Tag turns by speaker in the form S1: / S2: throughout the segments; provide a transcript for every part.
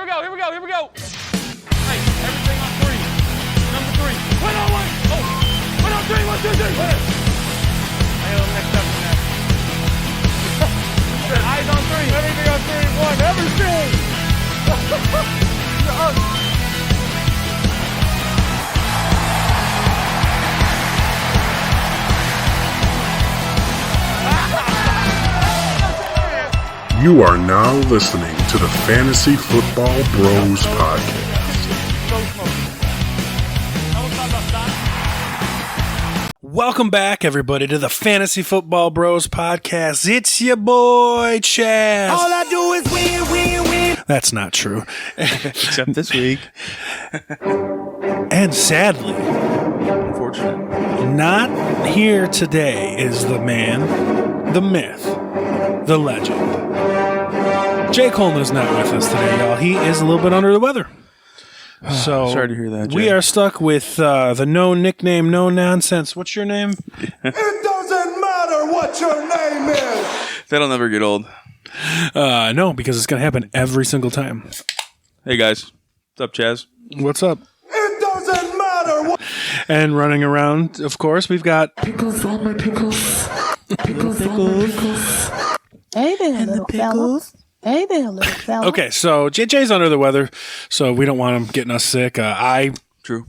S1: go. Hey, everything on 3. Number 3. Wait on 1. Oh, wait on 3. 1, 2, 3. Hey, next up, man. Eyes on 3. Everything on 3. 1. Everything.
S2: You are now listening to the Fantasy Football Bros Podcast.
S3: Welcome back, everybody, to the Fantasy Football Bros Podcast. It's your boy, Chazz.
S4: All I do is win, win, win.
S3: That's not true.
S5: Except this week.
S3: And sadly,
S5: Unfortunately.
S3: not here today is the man, the myth, the legend. Jay Coleman is not with us today, y'all. He is a little bit under the weather. So
S5: Sorry to hear that, Jay.
S3: we are stuck with the no nickname, no nonsense. What's your name?
S4: It doesn't matter what your name is.
S5: That'll never get old.
S3: No, because it's going to happen every single time.
S5: Hey, guys. What's up, Chazz?
S3: What's up?
S4: It doesn't matter what.
S3: And running around, of course, we've got
S6: Pickles on my pickles. Pickles on my pickles.
S7: Hey there, little fella. Hey there, little fella.
S3: Okay, so JJ's under the weather, so we don't want him getting us sick. I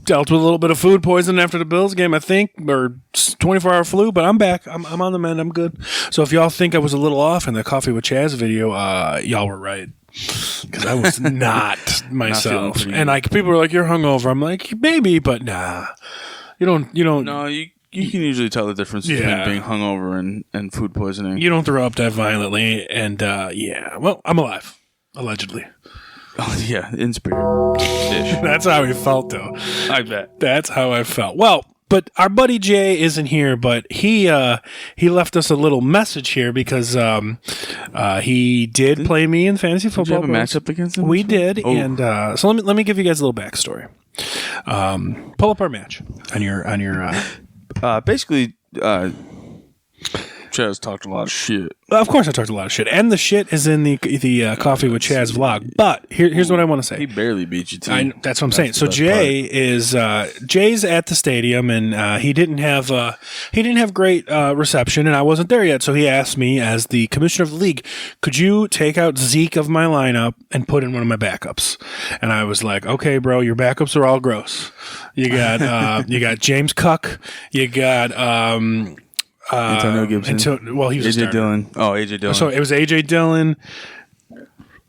S3: dealt with a little bit of food poisoning after the Bills game, I think, or 24-hour flu, but I'm back. I'm on the mend. I'm good. So if y'all think I was a little off in the Coffee with Chazz video, y'all were right. Because I was not myself. And people were like, you're hungover. I'm like, maybe, but nah. You don't.
S5: No, you can usually tell the difference between being hungover and food poisoning.
S3: You don't throw up that violently, and well, I'm alive, allegedly.
S5: Oh, yeah, in spirit.
S3: That's how he felt, though.
S5: I bet.
S3: That's how I felt. Well, but our buddy Jay isn't here, but he left us a little message here because he did play me in fantasy football.
S5: Did you have a matchup against him?
S3: We did,
S5: Oh.
S3: and so let me give you guys a little backstory. Pull up our match on your.
S5: Basically, Chazz talked a lot of shit.
S3: Of course, I talked a lot of shit, and the shit is in the Coffee with Chazz vlog. But here's what I want to say.
S5: He barely beat you, too.
S3: That's what I'm saying. So Jay's at the stadium, and he didn't have great reception, and I wasn't there yet. So he asked me, as the commissioner of the league, could you take out Zeke of my lineup and put in one of my backups? And I was like, okay, bro, your backups are all gross. You got James Cook. You got
S5: Antonio Gibson.
S3: he was a
S5: AJ
S3: starter.
S5: Dillon. Oh, AJ Dillon.
S3: So it was AJ Dillon.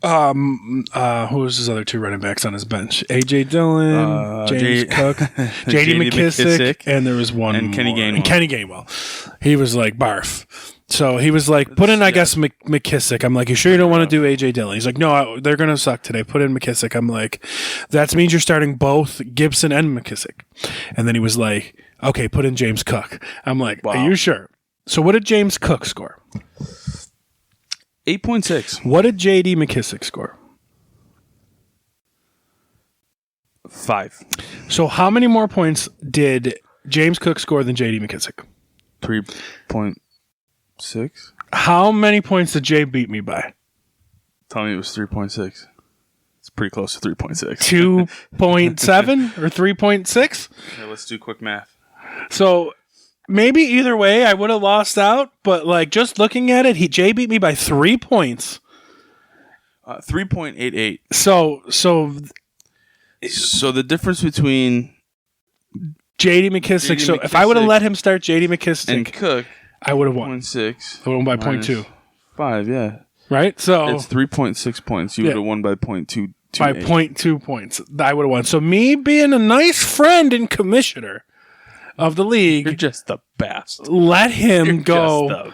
S3: Who was his other two running backs on his bench? AJ Dillon, James Cook, JD McKissick, and there was one
S5: and Kenny
S3: more.
S5: Gainwell.
S3: And Kenny Gainwell. He was like barf. So he was like, put in, I guess, McKissick. I'm like, you sure you don't want to do AJ Dillon? He's like, no, they're going to suck today. Put in McKissick. I'm like, that means you're starting both Gibson and McKissick. And then he was like, okay, put in James Cook. I'm like,
S5: wow.
S3: Are you sure? So what did James Cook score?
S5: 8.6.
S3: What did JD McKissick score?
S5: 5.
S3: So how many more points did James Cook score than JD McKissick?
S5: 3.6.
S3: How many points did Jay beat me by?
S5: Tell me it was 3.6. It's pretty close to 3.6.
S3: 2.7 or 3.6?
S5: Okay, let's do quick math.
S3: So maybe either way I would have lost out, but like just looking at it, Jay beat me by 3 points.
S5: 3.88.
S3: So
S5: the difference between
S3: JD McKissick.
S5: JD
S3: So if I would have
S5: McKissick
S3: let him start JD McKissick,
S5: and Cook,
S3: I would have won.
S5: 0.6.
S3: I would have won by
S5: minus
S3: 0.2.
S5: 5, yeah.
S3: Right? So
S5: It's 3.6 points. You would have won by 0.2.
S3: by 0.2 points. I would have won. So me being a nice friend and commissioner of the league,
S5: You're just the best.
S3: let him
S5: You're
S3: go,
S5: just the-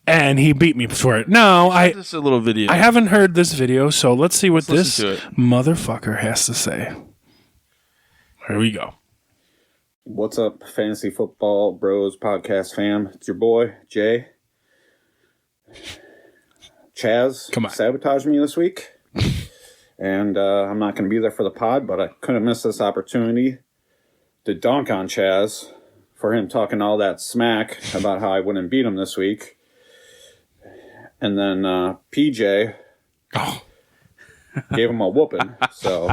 S3: and he beat me for it. No,
S5: Just a little video.
S3: I haven't heard this video, so let's see what
S5: Let's
S3: this
S5: listen to it.
S3: motherfucker has to say. Here we go.
S8: What's up, Fantasy Football Bros Podcast fam? It's your boy, Jay. Chazz
S3: Come on.
S8: sabotaged me this week, and I'm not going to be there for the pod, but I couldn't miss this opportunity to dunk on Chazz for him talking all that smack about how I wouldn't beat him this week. And then PJ gave him a whooping. So,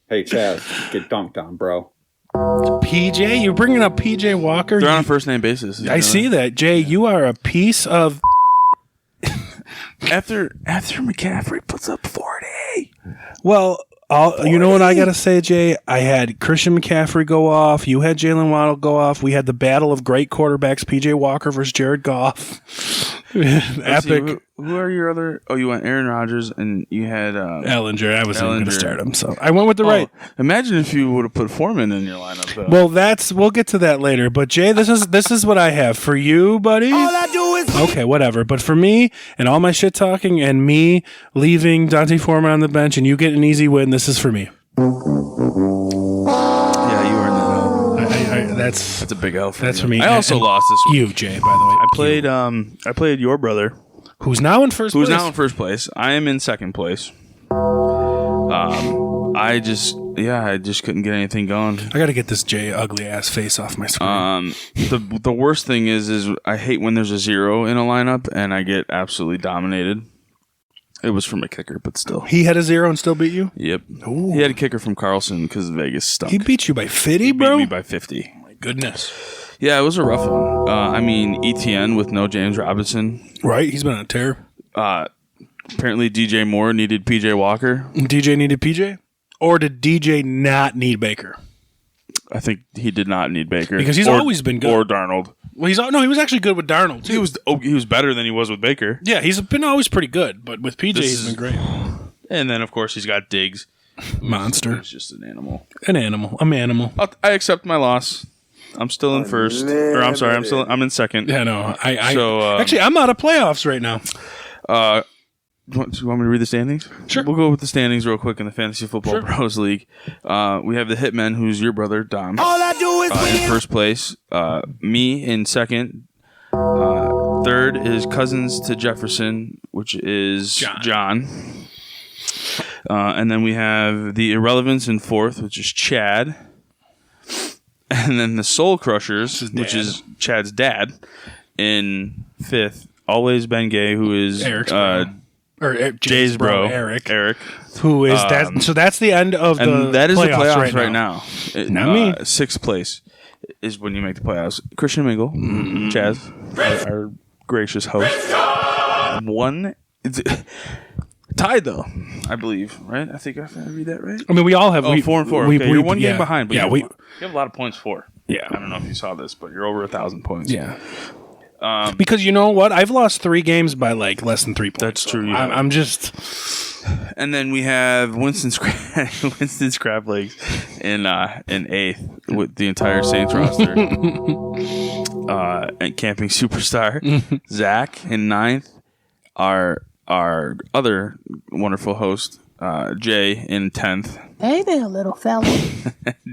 S8: hey, Chazz, get dunked on, bro.
S3: PJ, you're bringing up PJ Walker.
S5: They're on a first name basis.
S3: I see that, Jay. You are a piece of.
S5: After McCaffrey puts up 40.
S3: Well, you know what I gotta say, Jay? I had Christian McCaffrey go off. You had Jalen Waddle go off. We had the battle of great quarterbacks: PJ Walker versus Jared Goff. Epic.
S5: Who are your other? Oh, you went Aaron Rodgers, and you had
S3: Ellinger. I wasn't going to start him, so I went with the right.
S5: Imagine if you would have put Foreman in your lineup. Though.
S3: Well, we'll get to that later. But Jay, this is what I have for you, buddy. All I do is okay, whatever. But for me and all my shit talking and me leaving Dante Foreman on the bench and you get an easy win, this is for me.
S5: Yeah, you earned that L.
S3: That's
S5: a big L.
S3: For me.
S5: I also lost this week.
S3: You, Jay, by the way.
S5: I played your brother.
S3: Who's now in first
S5: place. I am in second place. I just couldn't get anything going.
S3: I got to get this Jay ugly ass face off my screen.
S5: The worst thing is I hate when there's a 0 in a lineup and I get absolutely dominated. It was from a kicker, but still.
S3: He had a 0 and still beat you?
S5: Yep.
S3: Ooh.
S5: He had a kicker from Carlson because Vegas stunk.
S3: He beat you by 50, bro?
S5: He beat me by 50.
S3: Oh my goodness.
S5: Yeah, it was a rough one. ETN with no James Robinson.
S3: Right, he's been on a tear.
S5: Apparently DJ Moore needed PJ Walker.
S3: DJ needed PJ? Or did DJ not need Baker?
S5: I think he did not need Baker.
S3: Because he's always been good.
S5: Or Darnold.
S3: Well, he was actually good with Darnold, too.
S5: He was better than he was with Baker.
S3: Yeah, he's been always pretty good, but with PJ, he's been great.
S5: And then, of course, he's got Diggs.
S3: Monster.
S5: He's just an animal.
S3: An animal. A manimal.
S5: I accept my loss. I'm still in first. Or I'm sorry, I'm in second.
S3: Yeah, no.
S5: Actually,
S3: I'm out of playoffs right now.
S5: Do you want me to read the standings?
S3: Sure.
S5: We'll go with the standings real quick in the Fantasy Football Bros League. We have the Hitmen, who's your brother, Dom.
S4: All I do is win.
S5: In first place. Me in second. Third is Cousins to Jefferson, which is John. And then we have the Irrelevance in fourth, which is Chad. And then the Soul Crushers, which is Chad's dad, in fifth. Always Ben Gay, who is Jay's bro, Eric.
S3: Who is that? So that's the end of
S5: and that is the playoffs
S3: right
S5: now.
S3: Not me.
S5: Sixth place is when you make the playoffs. Christian Mingle, Chazz, our gracious host. Tied though, I believe. Right? I think I read that right.
S3: I mean, we all have
S5: 4-4. Okay, you're one game behind. But you have a lot of points for.
S3: Yeah.
S5: I don't know if you saw this, but you're over 1,000 points.
S3: Yeah. Because you know what? I've lost 3 games by like less than 3 points.
S5: That's true.
S3: I'm just.
S5: And then we have Winston Scrap Legs in eighth with the entire Saints roster. And Camping Superstar Zach in ninth. Our other wonderful host Jay in 10th.
S7: Hey there, little fella.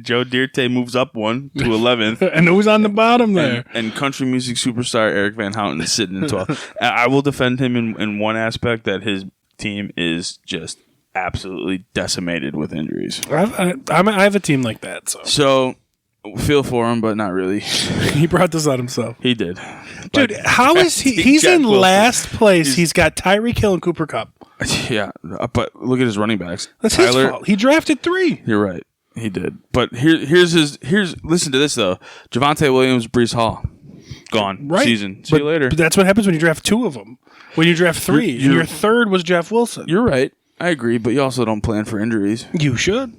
S5: Joe Dirte moves up one to 11th.
S3: And who's on the bottom there?
S5: And country music superstar Eric Van Houten is sitting in 12th. I will defend him in one aspect, that his team is just absolutely decimated with injuries.
S3: I have a team like that. So
S5: feel for him, but not really.
S3: He brought this on himself.
S5: He did.
S3: Dude, how is he? He's in last place. He's got Tyreek Hill and Cooper Kupp.
S5: Yeah, but look at his running backs.
S3: That's his fault. He drafted 3.
S5: You're right. He did. But here's listen to this though. Javonte Williams, Breece Hall. Gone.
S3: Right.
S5: Season. See you later.
S3: But that's what happens when you draft 2 of them. When you draft 3. And your third was Jeff Wilson.
S5: You're right. I agree, but you also don't plan for injuries.
S3: You should.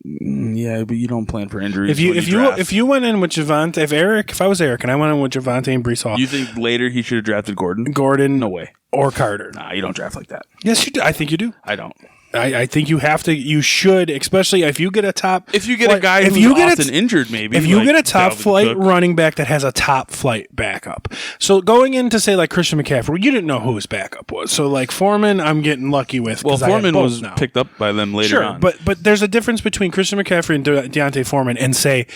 S5: Yeah, but you don't plan for injuries.
S3: If you went in with Javonte, if I was Eric and I went in with Javonte and Breece Hall,
S5: you think later he should have drafted Gordon?
S3: No way. Or Carter.
S5: Nah, you don't draft like that.
S3: Yes, you do. I think you do.
S5: I don't.
S3: I think you have to. You should, especially if you get a top.
S5: If you get a guy who's often injured, maybe.
S3: If you
S5: like
S3: get a top
S5: Dalvin
S3: flight
S5: Cook.
S3: running back that has a top flight backup. So going in to say like Christian McCaffrey, you didn't know who his backup was. So like Foreman, I'm getting lucky with.
S5: Well, Foreman was picked up by them later on.
S3: But there's a difference between Christian McCaffrey and Deontay Foreman and say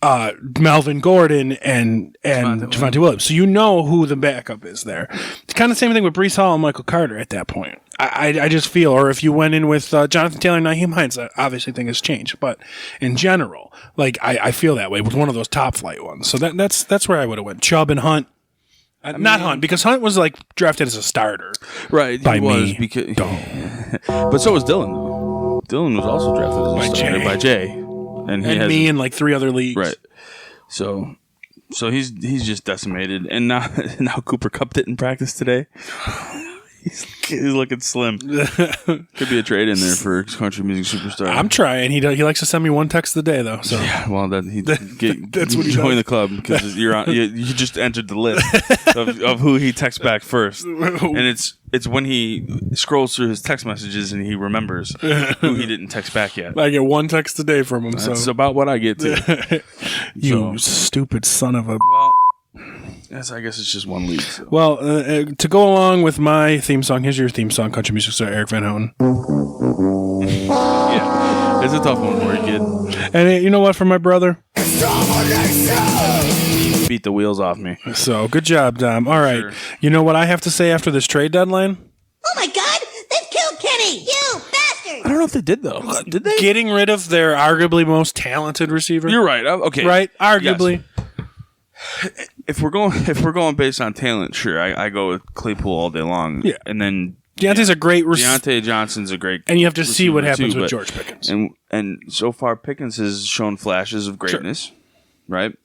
S3: Melvin Gordon and Javonte Williams. So you know who the backup is there. It's kind of the same thing with Breece Hall and Michael Carter at that point. I just feel, or if you went in with Jonathan Taylor and Nyheim Hines, I obviously think has changed. But in general, like I feel that way with one of those top flight ones. So that's where I would have went. Chubb and Hunt. Not Hunt, because Hunt was like drafted as a starter.
S5: Right,
S3: by
S5: he was
S3: me.
S5: because, but so was Dylan. Though. Dylan was also drafted as a starter by Jay, and
S3: me and like 3 other leagues.
S5: Right. So he's just decimated, and now Cooper Kupp didn't practice today. He's looking slim. Could be a trade in there for country music superstar.
S3: I'm trying. He likes to send me 1 text a day though. So
S5: yeah, well,
S3: that's what he
S5: join
S3: does.
S5: the club because you're on. You just entered the list of who he texts back first, and it's when he scrolls through his text messages and he remembers who he didn't text back yet.
S3: I get 1 text a day from him.
S5: That's
S3: so
S5: about what I get too.
S3: you stupid son of a.
S5: Well, yes, I guess it's just 1 league. So.
S3: Well, to go along with my theme song, here's your theme song, country music star Eric Van Houten.
S5: Yeah, it's a tough one for you, kid.
S3: And you know what, for my brother?
S5: Beat the wheels off me.
S3: So, good job, Dom. All right.
S5: Sure.
S3: You know what I have to say after this trade deadline?
S6: Oh my God! They've killed Kenny! You bastard!
S5: I don't know if they did, though. Did they?
S3: Getting rid of their arguably most talented receiver.
S5: You're right. Okay.
S3: Right? Arguably.
S5: Yes. If we're going based on talent, sure, I go with Claypool all day long.
S3: Yeah.
S5: And then
S3: Deontay's a great receiver.
S5: Deontay Johnson's a great
S3: And you have to see what
S5: receiver,
S3: happens
S5: too,
S3: with
S5: but-
S3: George Pickens.
S5: And so far, Pickens has shown flashes of greatness, right?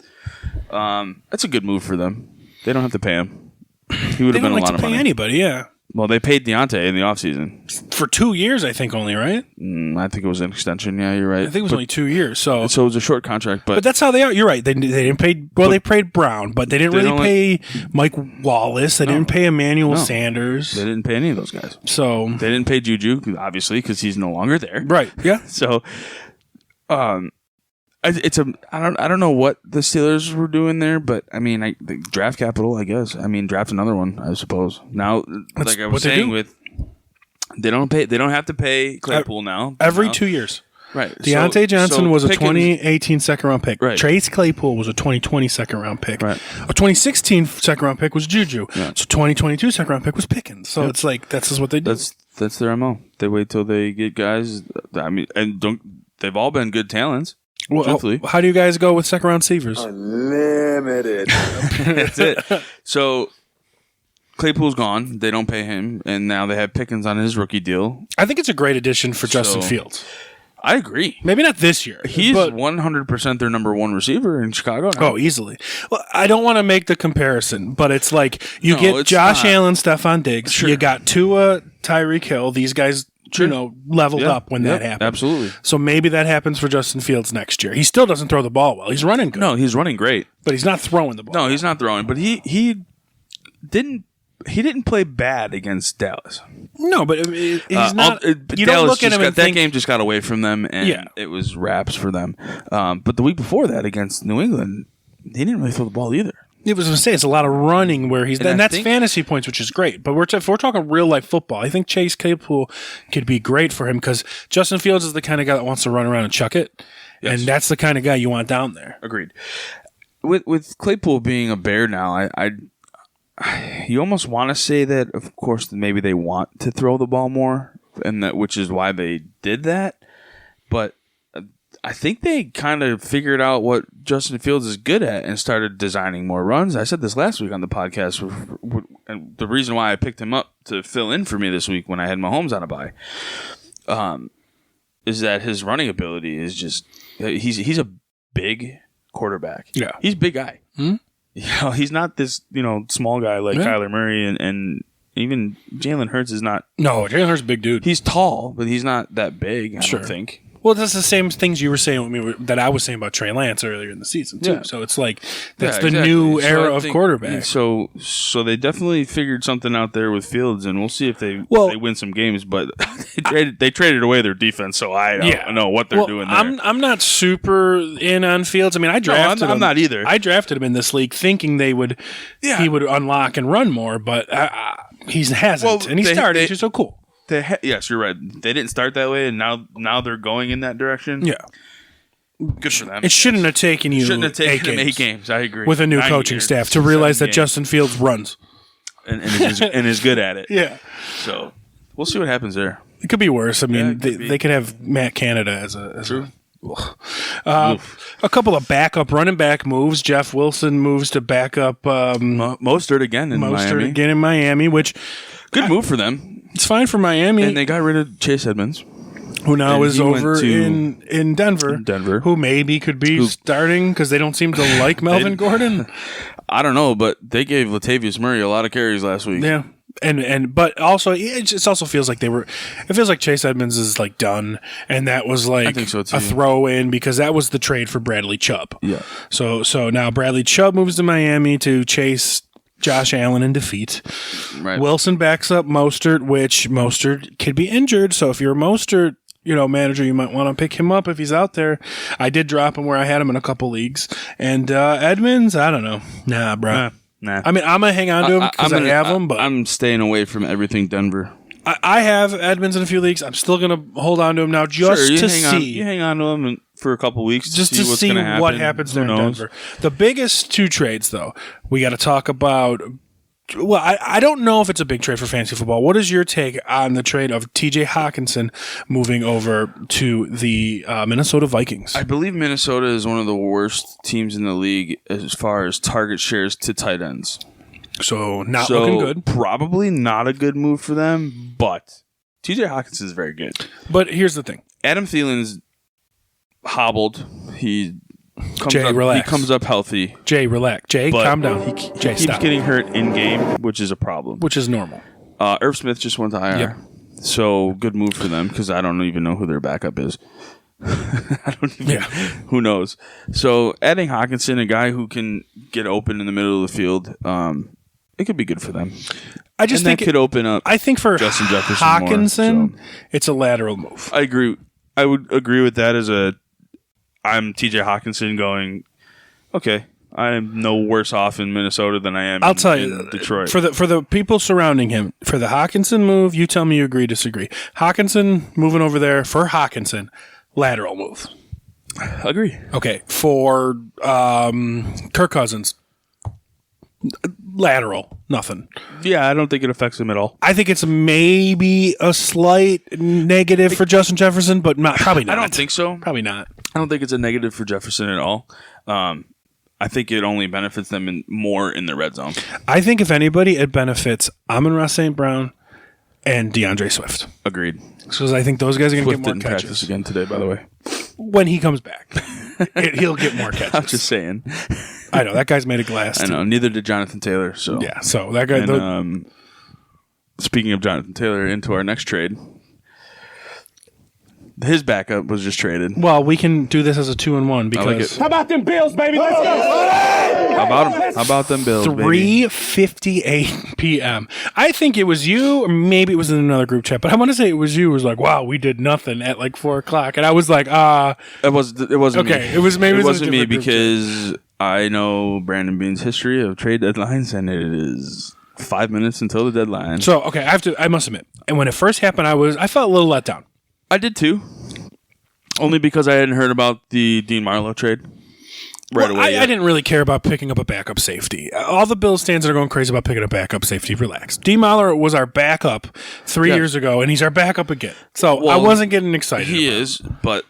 S5: That's a good move for them. They don't have to pay him. He would
S3: They
S5: have been
S3: don't
S5: a
S3: like
S5: lot
S3: to
S5: of
S3: pay
S5: money.
S3: anybody, yeah.
S5: Well, they paid Deontay in the offseason.
S3: For 2 years, I think, only, right?
S5: I think it was an extension. Yeah, you're right.
S3: I think it was only 2 years. So
S5: it was a short contract,
S3: But that's how they are. You're right. They didn't pay. Well, they paid Brown, but they didn't
S5: They
S3: really
S5: don't
S3: pay Mike Wallace. They didn't pay Emmanuel
S5: No.
S3: Sanders.
S5: they didn't pay any of those guys.
S3: So
S5: They didn't pay Juju, obviously, because he's no longer there.
S3: right, yeah.
S5: So, I don't know what the Steelers were doing there, but I mean, the draft capital, I guess. I mean, draft another one, I suppose. Now,
S3: That's
S5: like I
S3: what
S5: was
S3: they
S5: saying,
S3: do.
S5: they don't have to pay Claypool now.
S3: Every
S5: Now.
S3: 2 years.
S5: Right.
S3: Deontay Johnson
S5: So
S3: was a
S5: Pickens-
S3: 2018 second-round pick.
S5: Right.
S3: Chase Claypool was a 2020 second-round pick.
S5: Right.
S3: A 2016 second-round pick was Juju.
S5: Yeah.
S3: So 2022 second-round pick was Pickens. So it's like, that's just what they do.
S5: That's their MO. They wait till they get guys. I mean, they've all been good talents.
S3: Well,
S5: truthfully.
S3: how do you guys go with second-round receivers?
S4: Limited.
S5: That's it. So Claypool's gone. They don't pay him, and now they have Pickens on his rookie deal.
S3: I think it's a great addition for Justin
S5: So-
S3: Fields.
S5: I agree.
S3: Maybe not this year.
S5: He's
S3: but
S5: 100% their number 1 receiver in Chicago now.
S3: Oh, easily. Well, I don't want to make the comparison, but it's like you
S5: No,
S3: get
S5: it's
S3: Josh
S5: not.
S3: Allen, Stephon Diggs.
S5: Sure.
S3: You got Tua, Tyreek Hill. These guys, leveled
S5: Yeah.
S3: up when that
S5: Yep,
S3: happened.
S5: absolutely.
S3: So maybe that happens for Justin Fields next year. He still doesn't throw the ball well. He's running good.
S5: No, he's running great.
S3: But he's not throwing the ball.
S5: No, he's not throwing, but he didn't play bad against Dallas.
S3: No, but he's not. You
S5: Dallas
S3: don't look at
S5: just
S3: him
S5: got,
S3: and
S5: that
S3: think,
S5: game just got away from them, and
S3: Yeah.
S5: it was wraps for them. But the week before that against New England, he didn't really throw the ball either.
S3: it was going to say it's a lot of running where he's.
S5: And
S3: And
S5: I
S3: that's
S5: think-
S3: fantasy points, which is great. But if we're talking real life football, I think Chase Claypool could be great for him because Justin Fields is the kind of guy that wants to run around and chuck it,
S5: Yes.
S3: and that's the kind of guy you want down there.
S5: Agreed. With Claypool being a Bear now, you almost want to say that, of course, maybe they want to throw the ball more, and that which is why they did that. But I think they kind of figured out what Justin Fields is good at and started designing more runs. I said this last week on the podcast, and the reason why I picked him up to fill in for me this week when I had Mahomes on a bye, is that his running ability is just he's a big quarterback.
S3: Yeah.
S5: He's a big guy. He's not this small guy like
S3: Yeah.
S5: Kyler Murray and even Jalen Hurts is not.
S3: No, Jalen Hurts is a big dude.
S5: He's tall, but he's not that big. I
S3: Sure.
S5: don't think.
S3: Well, that's the same things you were saying with me that I was saying about Trey Lance earlier in the season too.
S5: Yeah.
S3: So it's like that's
S5: Yeah,
S3: the
S5: exactly.
S3: new
S5: So
S3: era
S5: I
S3: of
S5: think-
S3: quarterback.
S5: So they definitely figured something out there with Fields, and we'll see if they win some games. But they traded away their defense, so I don't know what they're doing there.
S3: I'm not super in on Fields. I mean, I drafted him.
S5: I'm not either.
S3: I drafted him in this league thinking he would unlock and run more, but he hasn't,
S5: Well,
S3: and he started.
S5: they-
S3: Which is so cool.
S5: Yes, you're right. They didn't start that way, and now they're going in that direction.
S3: Yeah,
S5: Good for them.
S3: it shouldn't have taken you.
S5: Shouldn't have taken
S3: 8
S5: 8 games. I agree.
S3: with a new
S5: 9
S3: coaching
S5: years,
S3: staff to realize
S5: 7
S3: that
S5: games.
S3: Justin Fields runs.
S5: and is good at it.
S3: Yeah,
S5: So we'll see what happens there.
S3: it could be worse. I mean,
S5: it could be.
S3: they could have Matt Canada as a
S5: True.
S3: A couple of backup running back moves. Jeff Wilson moves to backup
S5: Mostert again in Miami.
S3: again in Miami, which
S5: Good move for them.
S3: it's fine for Miami.
S5: And they got rid of Chase Edmonds,
S3: who now
S5: and
S3: is
S5: he went
S3: over
S5: to-
S3: in Denver.
S5: Denver.
S3: Who maybe could be starting because they don't seem to like Melvin Gordon.
S5: I don't know, but they gave Latavius Murray a lot of carries last week.
S3: Yeah. But also it just also feels like it feels like Chase Edmonds is like done, and that was like
S5: I think so, too.
S3: a throw in because that was the trade for Bradley Chubb.
S5: Yeah.
S3: So now Bradley Chubb moves to Miami to chase Josh Allen in defeat.
S5: Right.
S3: Wilson backs up Mostert, which Mostert could be injured. So if you're a Mostert, manager, you might want to pick him up if he's out there. I did drop him where I had him in a couple leagues. And Edmonds, I don't know. Nah, bro.
S5: Nah.
S3: I mean, I'm going to hang on to him because I have him, but
S5: I'm staying away from everything Denver.
S3: I have Edmonds in a few leagues. I'm still going to hold on to him now just to see.
S5: You hang on to him for a couple weeks
S3: Just to
S5: what's
S3: see
S5: gonna happen.
S3: what happens there in Denver. The biggest two trades, though, we got to talk about. Well, I don't know if it's a big trade for fantasy football. What is your take on the trade of T.J. Hawkinson moving over to the Minnesota Vikings?
S5: I believe Minnesota is one of the worst teams in the league as far as target shares to tight ends.
S3: So looking good.
S5: Probably not a good move for them, but T.J. Hawkinson is very good.
S3: But here's the thing.
S5: Adam Thielen's hobbled. He
S3: Relax.
S5: He comes up healthy.
S3: Jay, relax. Jay,
S5: But
S3: calm down. Jay,
S5: Keeps
S3: stop.
S5: getting hurt in game, which is a problem.
S3: Which is normal.
S5: Irv Smith just went to IR.
S3: Yep.
S5: So good move for them because I don't even know who their backup is. Who knows? So adding Hawkinson, a guy who can get open in the middle of the field, it could be good for them.
S3: I just think
S5: that could open up.
S3: I think for
S5: Justin Jefferson
S3: Hawkinson,
S5: more, so.
S3: it's a lateral move.
S5: I agree. I would agree with that I'm TJ Hawkinson going, okay, I'm no worse off in Minnesota than I am
S3: I'll tell
S5: in
S3: you,
S5: Detroit.
S3: For the people surrounding him, for the Hawkinson move, you tell me you agree, disagree. Hawkinson moving over there for Hawkinson, lateral move.
S5: Agree.
S3: Okay, for Kirk Cousins, lateral, nothing.
S5: Yeah, I don't think it affects him at all.
S3: I think it's maybe a slight negative for Justin Jefferson, but probably not.
S5: I don't think so.
S3: Probably not.
S5: I don't think it's a negative for Jefferson at all. I think it only benefits them more in the red zone.
S3: I think if anybody, it benefits Amon-Ra St. Brown and DeAndre Swift.
S5: Agreed.
S3: Because I think those guys are going to
S5: Swift
S3: get more
S5: didn't
S3: catches.
S5: practice again today, by the way.
S3: When he comes back, he'll get more catches.
S5: I'm just saying.
S3: I know that guy's made of glass.
S5: I know. Neither did Jonathan Taylor. So
S3: Yeah, so that guy.
S5: And, speaking of Jonathan Taylor, into our next trade, his backup was just traded.
S3: well, we can do this as a 2-1 because
S5: like it.
S1: How about them Bills, baby? Let's go.
S5: How about him? How about them Bills? baby?
S3: 3:58 p.m. I think it was you, or maybe it was in another group chat, but I want to say it was you. It was like, wow, we did nothing at like 4:00, and I was like,
S5: It wasn't
S3: okay,
S5: me.
S3: it was maybe
S5: It wasn't me
S3: different group chat.
S5: because I know Brandon Bean's history of trade deadlines, and it is 5 minutes until the deadline.
S3: So okay, I must admit, and when it first happened, I felt a little let down.
S5: I did too. Only because I hadn't heard about the Dean Marlowe trade right away.
S3: I didn't really care about picking up a backup safety. All the Bills fans are going crazy about picking up backup safety. Relax. D. Mahler was our backup 3 years ago, and he's our backup again. So I wasn't getting excited.
S5: He
S3: about
S5: is, but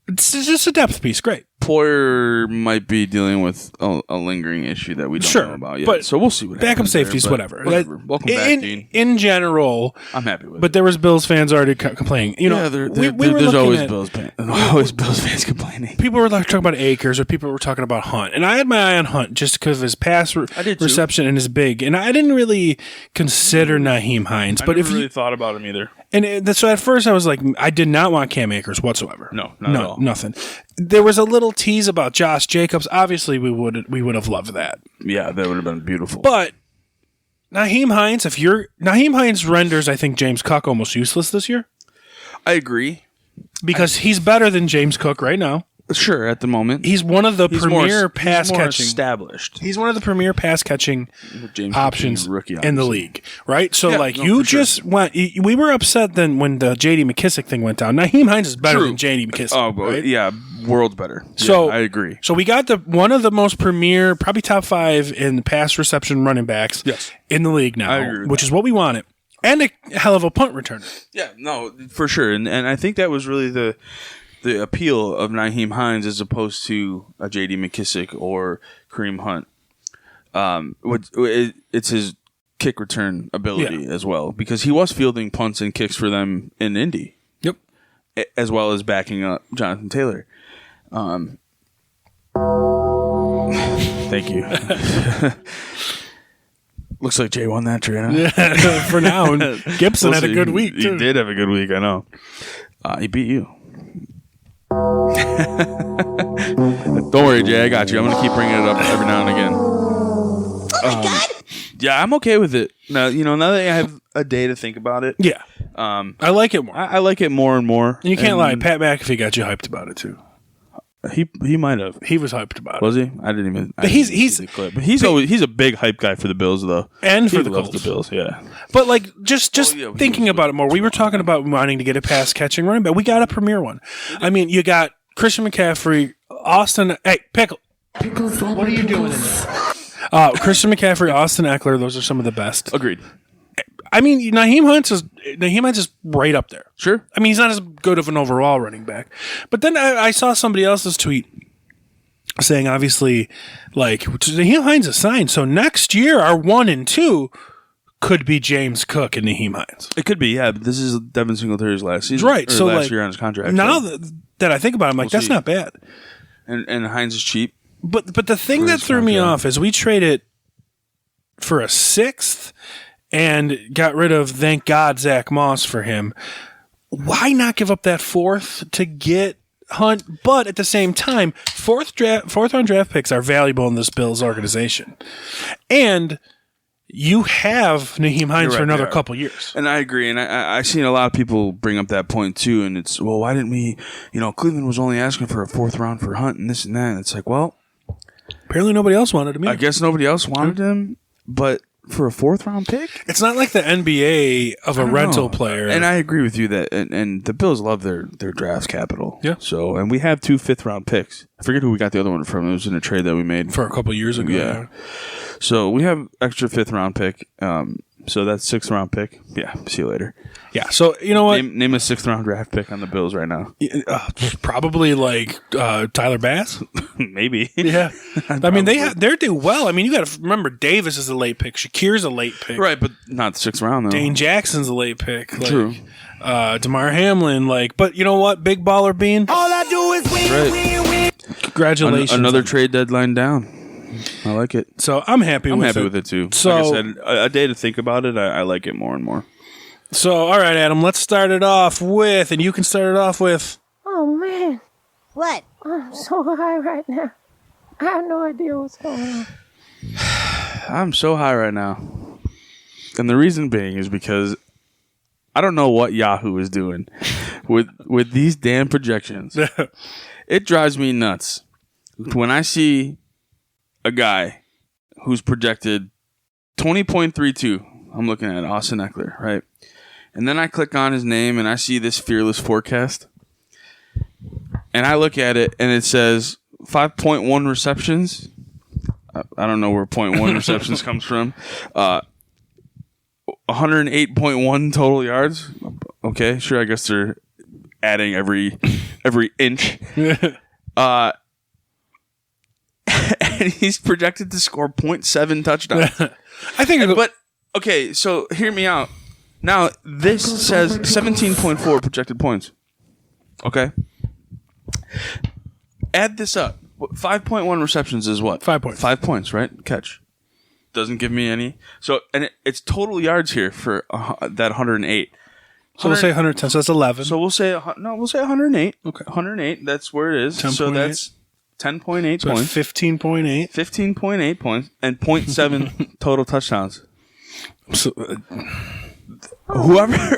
S3: It's just a depth piece. Great.
S5: Poyer might be dealing with a lingering issue that we don't know about yet.
S3: but
S5: So we'll see what
S3: backup
S5: happens there,
S3: safeties,
S5: but
S3: whatever.
S5: Welcome back, Dean.
S3: In general,
S5: I'm happy with it.
S3: but there was Bills fans already complaining. You know, we were
S5: there's
S3: looking
S5: always
S3: at-
S5: Bills fans complaining.
S3: People were like talking about Akers, or people were talking about Hunt, and I had my eye on Hunt just because of his pass
S5: did too.
S3: reception and his big. And I didn't really consider Naheem Hines,
S5: I
S3: but
S5: never
S3: if
S5: really
S3: you
S5: thought about him either.
S3: so at first I was like, I did not want Cam Akers whatsoever.
S5: No, not at all.
S3: Nothing. There was a little tease about Josh Jacobs. Obviously, we would have loved that,
S5: Yeah, that would have been beautiful.
S3: but Naheem Hines, Naheem Hines renders, I think, James Cook almost useless this year
S5: I agree.
S3: because he's better than James Cook right now.
S5: Sure, at the moment.
S3: He's one of the
S5: He's
S3: premier pass
S5: more
S3: catching.
S5: established.
S3: He's one of the premier pass catching
S5: James
S3: options
S5: Cook, rookie,
S3: in the
S5: obviously.
S3: league, right? So,
S5: Yeah,
S3: like,
S5: no,
S3: you
S5: for sure.
S3: just went. We were upset then when the J.D. McKissick thing went down. Naheem Hines is better
S5: True.
S3: than J.D. McKissick.
S5: Oh, but
S3: right?
S5: yeah, world's better.
S3: So
S5: Yeah, I agree.
S3: So we got one of the most premier, probably top 5 in pass reception running backs
S5: Yes.
S3: in the league now,
S5: I agree with
S3: which
S5: that.
S3: is what we wanted, and a hell of a punt returner.
S5: Yeah, no, for sure. And I think that was really the appeal of Nyheim Hines as opposed to a J.D. McKissick or Kareem Hunt. It's his kick return ability as well, because he was fielding punts and kicks for them in Indy.
S3: Yep.
S5: As well as backing up Jonathan Taylor. Thank you. Looks like Jay won that trade. Huh?
S3: For now. And Gibson had a good week, too.
S5: He did have a good week, I know. He beat you. Don't worry, Jay. I got you. I'm going to keep bringing it up every now and again. Oh, my God. Yeah, I'm okay with it. Now, now that I have a day to think about it.
S3: Yeah. I like it more.
S5: I like it more and more.
S3: And you can't lie. Pat McAfee got you hyped about it, too.
S5: He might have.
S3: He was hyped about it.
S5: Was he? I didn't even.
S3: He's
S5: see the clip. But he's a big hype guy for the Bills, though,
S3: and for
S5: he
S3: the
S5: loves
S3: Colts.
S5: the Bills. Yeah,
S3: but like just thinking about it more, we were talking about wanting to get a pass catching running back. We got a premier one. I mean, you got Christian McCaffrey, Austin. Hey, Pickle.
S6: What are you doing in there?
S3: Christian McCaffrey, Austin Eckler. Those are some of the best.
S5: Agreed.
S3: I mean, Nyheim Hines is right up there.
S5: Sure.
S3: I mean, he's not as good of an overall running back. But then I saw somebody else's tweet saying, obviously, like, Nyheim Hines is signed. So next year, our 1 and 2 could be James Cook and Nyheim Hines.
S5: It could be, yeah. But this is Devin Singletary's last season.
S3: Right. So
S5: last year on his contract.
S3: Now
S5: so.
S3: that I think about it, I'm like, that's not bad.
S5: And Hines is cheap.
S3: But the thing that threw me off is we traded for a 6th and got rid of, thank God, Zach Moss for him. Why not give up that 4th to get Hunt? But at the same time, 4th round draft picks are valuable in this Bills organization. And you have Nyheim Hines for another couple years.
S5: And I agree. And I've seen a lot of people bring up that point too. And it's, well, why didn't we, Cleveland was only asking for a 4th round for Hunt and this and that. And it's like, well,
S3: apparently nobody else wanted him.
S5: I guess nobody else wanted him, but for a 4th round pick?
S3: It's not like the NBA of a rental player.
S5: And I agree with you that and the Bills love their draft capital.
S3: Yeah.
S5: So, and we have 2 5th round picks. I forget who we got the other one from. It was in a trade that we made
S3: for a couple years ago.
S5: Yeah. So we have extra 5th round pick. So that's 6th round pick. Yeah. See you later.
S3: Yeah. So you know what?
S5: Name a 6th round draft pick on the Bills right now.
S3: Probably like Tyler Bass.
S5: Maybe.
S3: Yeah. I mean they're doing well. I mean you got to remember Davis is a late pick. Shakir's a late pick.
S5: Right, but not the 6th round though.
S3: Dane Jackson's a late pick. Like,
S5: True.
S3: DeMar Hamlin. But you know what? Big baller bean.
S4: All I do is win.
S3: Congratulations.
S5: Another trade deadline down. I like it.
S3: So I'm happy with
S5: it too.
S3: So,
S5: like I said, a day to think about it. I like it more and more.
S3: So, all right, Adam, let's start it off with, and you can start it off with.
S7: Oh, man.
S6: What?
S7: I'm so high right now. I have no idea what's going on.
S5: I'm so high right now. And the reason being is because I don't know what Yahoo is doing with these damn projections. It drives me nuts when I see a guy who's projected 20.32. I'm looking at Austin Eckler, right? And then I click on his name and I see this fearless forecast. And I look at it and it says 5.1 receptions. I don't know where 0.1 receptions comes from. 108.1 total yards. Okay, sure. I guess they're adding every inch. And he's projected to score 0.7 touchdowns.
S3: I think,
S5: but okay. So hear me out. Now this says 17.4 projected points. Okay. Add this up. 5.1 receptions is what?
S3: 5 points.
S5: 5 points, right? Catch. Doesn't give me any. So, and it's total yards here for that 108.
S3: So we'll say 110. So that's 11.
S5: So we'll say 108.
S3: Okay.
S5: 108. That's where it is.
S3: 10.
S5: So that's 10.8
S3: so
S5: points.
S3: 15.8.
S5: 15.8 points and 0.7 total touchdowns.
S3: So,
S5: Whoever